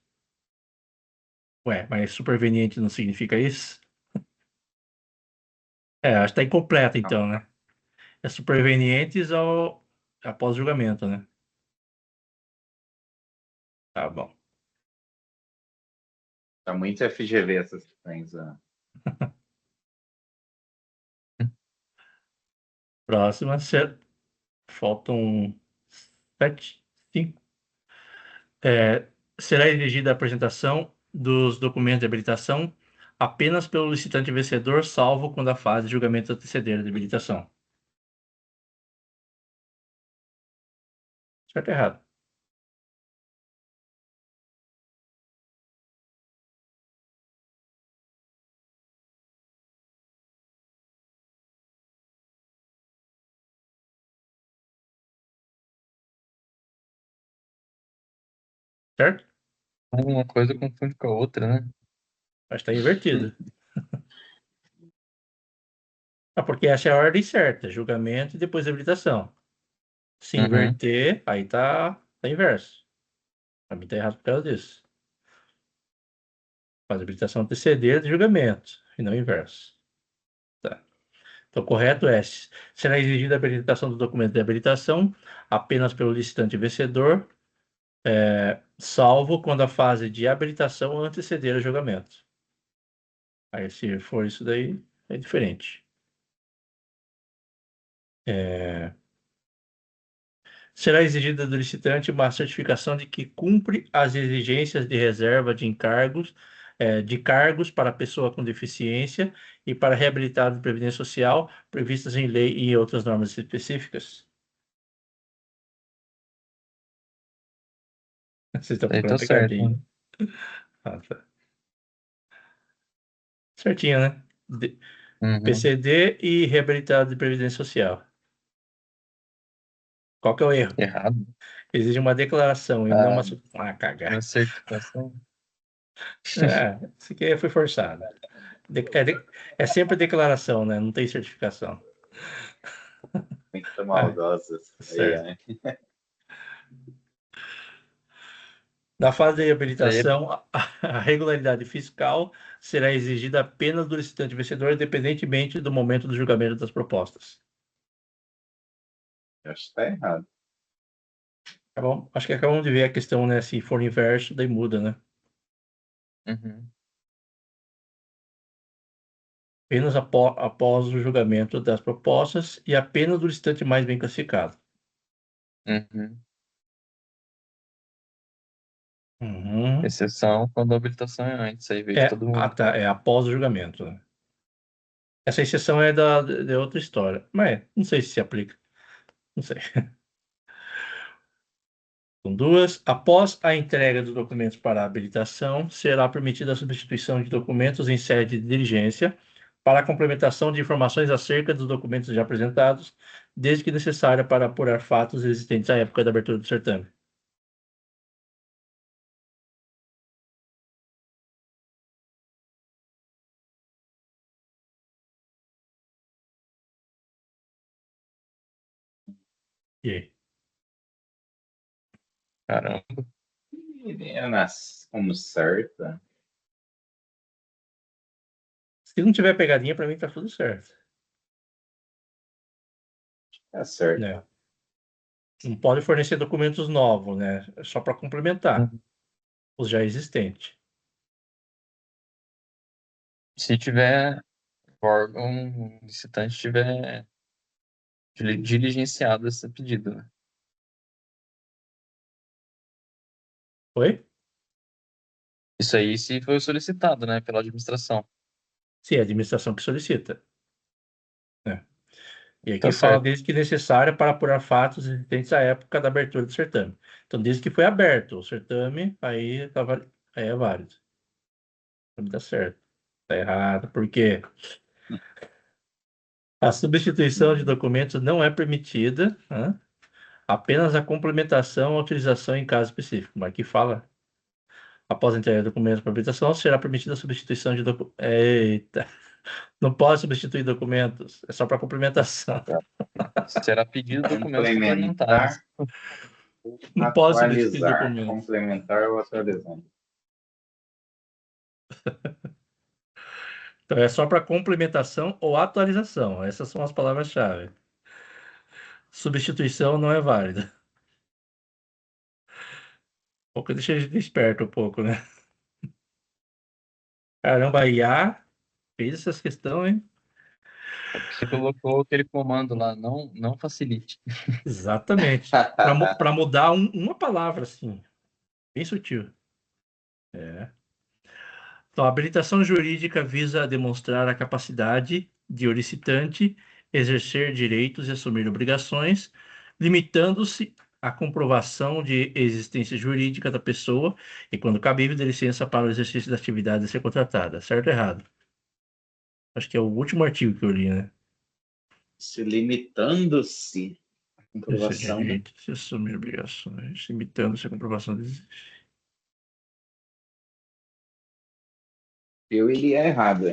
Ué, mas superveniente não significa isso? Acho que tá incompleta Não, então, né? É supervenientes ou após o julgamento, né? Tá bom. tá muito FGV essas questões. Próxima. Faltam 7, 5. Será exigida a apresentação dos documentos de habilitação apenas pelo licitante vencedor, salvo quando a fase de julgamento anteceder a habilitação. Certo ou errado? Certo? Uma coisa confunde com a outra, né? Mas está invertido. Porque essa é a ordem certa: julgamento e depois habilitação. Se Uhum. inverter, aí tá inverso. Para mim tá errado por causa disso. Faz a habilitação anteceder de julgamento, e não o inverso. Tá. Então, o correto é: será exigida a habilitação do documento de habilitação apenas pelo licitante vencedor, salvo quando a fase de habilitação anteceder o julgamento. Aí, se for isso daí, é diferente. Será exigida do licitante uma certificação de que cumpre as exigências de reserva de cargos para pessoa com deficiência e para reabilitado de previdência social previstas em lei e outras normas específicas. Você está Aí tá procurando certo, né? pegadinha. Ah, tá. Certinho, né? Uhum. PCD e reabilitado de previdência social. Qual que é o erro? Errado. Exige uma declaração e não Ah, uma... Ah, uma cagar. certificação. Isso aqui foi forçado. É sempre declaração, né? Não tem certificação. Muito Ah, maldosas. Aí, certo. né? Na fase de Aí, habilitação, a regularidade fiscal será exigida apenas do licitante vencedor, independentemente do momento do julgamento das propostas. Eu acho que tá errado. Tá bom? Acho que acabamos de ver a questão, né? Se for inverso, daí muda, né? uhum. Apenas após o julgamento das propostas e apenas do licitante mais bem classificado. Uhum. Uhum. Exceção quando a habilitação é antes, aí vê de todo mundo. Tá, é após o julgamento, né? Essa exceção é de outra história, mas não sei se aplica. Não sei. São duas. Após a entrega dos documentos para a habilitação, será permitida a substituição de documentos em sede de diligência para a complementação de informações acerca dos documentos já apresentados, desde que necessária para apurar fatos existentes à época da abertura do certame. E aí? Caramba, É como certa. Se não tiver pegadinha, para mim tá tudo certo, É certo. né? Não pode fornecer documentos novos, né? É só para complementar uhum. os já existentes. Se tiver o órgão licitante tiver diligenciado esse pedido, né? Oi? Isso aí se foi solicitado, né, pela administração. Sim, é a administração que solicita, né? E aqui Tá fala certo. desde que necessária para apurar fatos existentes à época da abertura do certame. Então, desde que foi aberto o certame, aí é válido. Não tá certo. Tá errado. Por quê? A substituição de documentos não é permitida, né? Apenas a complementação ou utilização em caso específico. Mas aqui fala, após a entrega de documentos para habilitação, será permitida a substituição de documentos. Eita, não pode substituir documentos, é só para complementação. Será pedido documentos Complementar, complementares. Não pode substituir atualizar, documentos. complementar ou atualizar. Então é só para complementação ou atualização. Essas são as palavras-chave. Substituição não é válida. Pouco deixa a gente esperto um pouco, né? Caramba, a IA fez essas questões, hein? Você colocou aquele comando lá, não facilite. Exatamente. Para mudar uma palavra, assim. Bem sutil. É. Então, a habilitação jurídica visa demonstrar a capacidade de o licitante exercer direitos e assumir obrigações, limitando-se à comprovação de existência jurídica da pessoa e, quando cabível, de licença para o exercício da atividade a ser contratada. Certo ou errado? Acho que é o último artigo que eu li, né? Se limitando-se à Exercer comprovação. direitos e assumir obrigações, limitando-se à comprovação de existência. Eu ele é errado.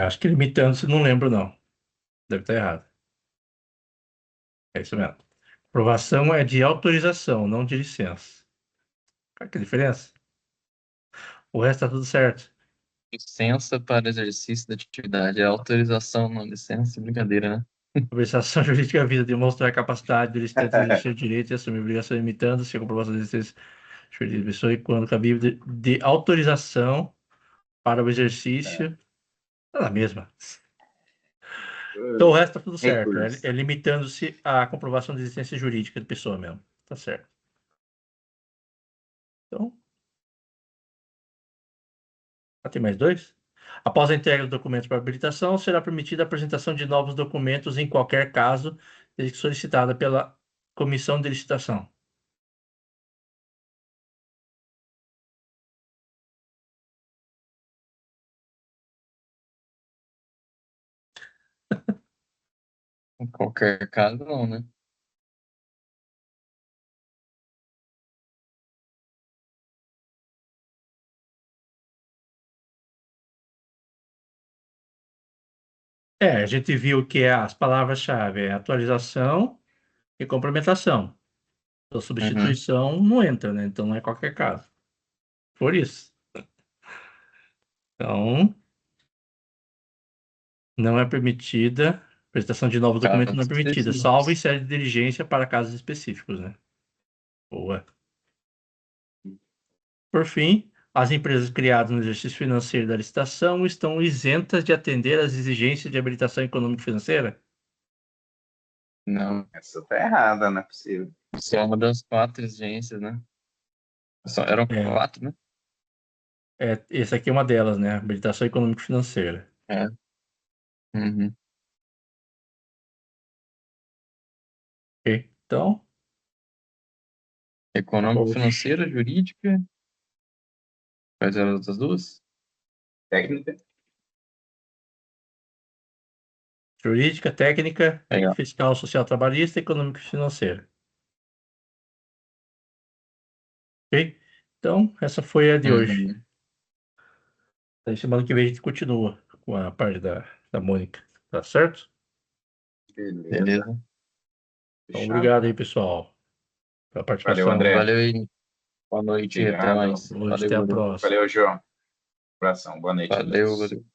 Acho que limitando-se, não lembro, não. Deve estar errado. É isso mesmo. Aprovação é de autorização, não de licença. Qual que é a diferença? O resto tá tudo certo. Licença para exercício da atividade. É autorização, não licença. Brincadeira, né? A autorização jurídica visa demonstrar a capacidade do licitante de exercer direito e assumir obrigação limitando-se à comprovação da existência jurídica da pessoa e quando cabível de autorização para o exercício. É a mesma. Então o resto tá tudo certo. É, Recurso. é limitando-se à comprovação da existência jurídica de pessoa mesmo. Tá certo. Então, tem mais dois? Após a entrega dos documentos para habilitação, será permitida a apresentação de novos documentos em qualquer caso, desde que solicitada pela comissão de licitação. Em qualquer caso, não, né? A gente viu que as palavras-chave é atualização e complementação. Então, Uhum. substituição não entra, né? Então, não é qualquer caso. Por isso. Então, não é permitida. Apresentação de novos documentos não é Casos permitida, salvo em específicos. série de diligência para casos específicos, né? Boa. Por fim, as empresas criadas no exercício financeiro da licitação estão isentas de atender às exigências de habilitação econômica e financeira? Não. Essa tá errada, não é possível. Isso é uma das 4 exigências, né? Eram É, 4, né? essa aqui é uma delas, né? Habilitação econômica e financeira. É. Uhum. Ok? Então, Econômico, financeira, jurídica. Quais eram as outras duas? Técnica. jurídica, técnica, Legal. fiscal, social, trabalhista, econômica e financeira. Ok? Então, essa foi a de hoje. Uhum. Aí, semana que vem a gente continua com a parte da Mônica. Tá certo? Beleza. Beleza. Então, Fechado. obrigado aí, pessoal, pela participação. Valeu, André. Valeu aí. Boa noite. Até Obrigado. mais. Boa noite, Valeu, até a valeu. próxima. Valeu, João. Abração. Boa noite a Valeu, todos. valeu.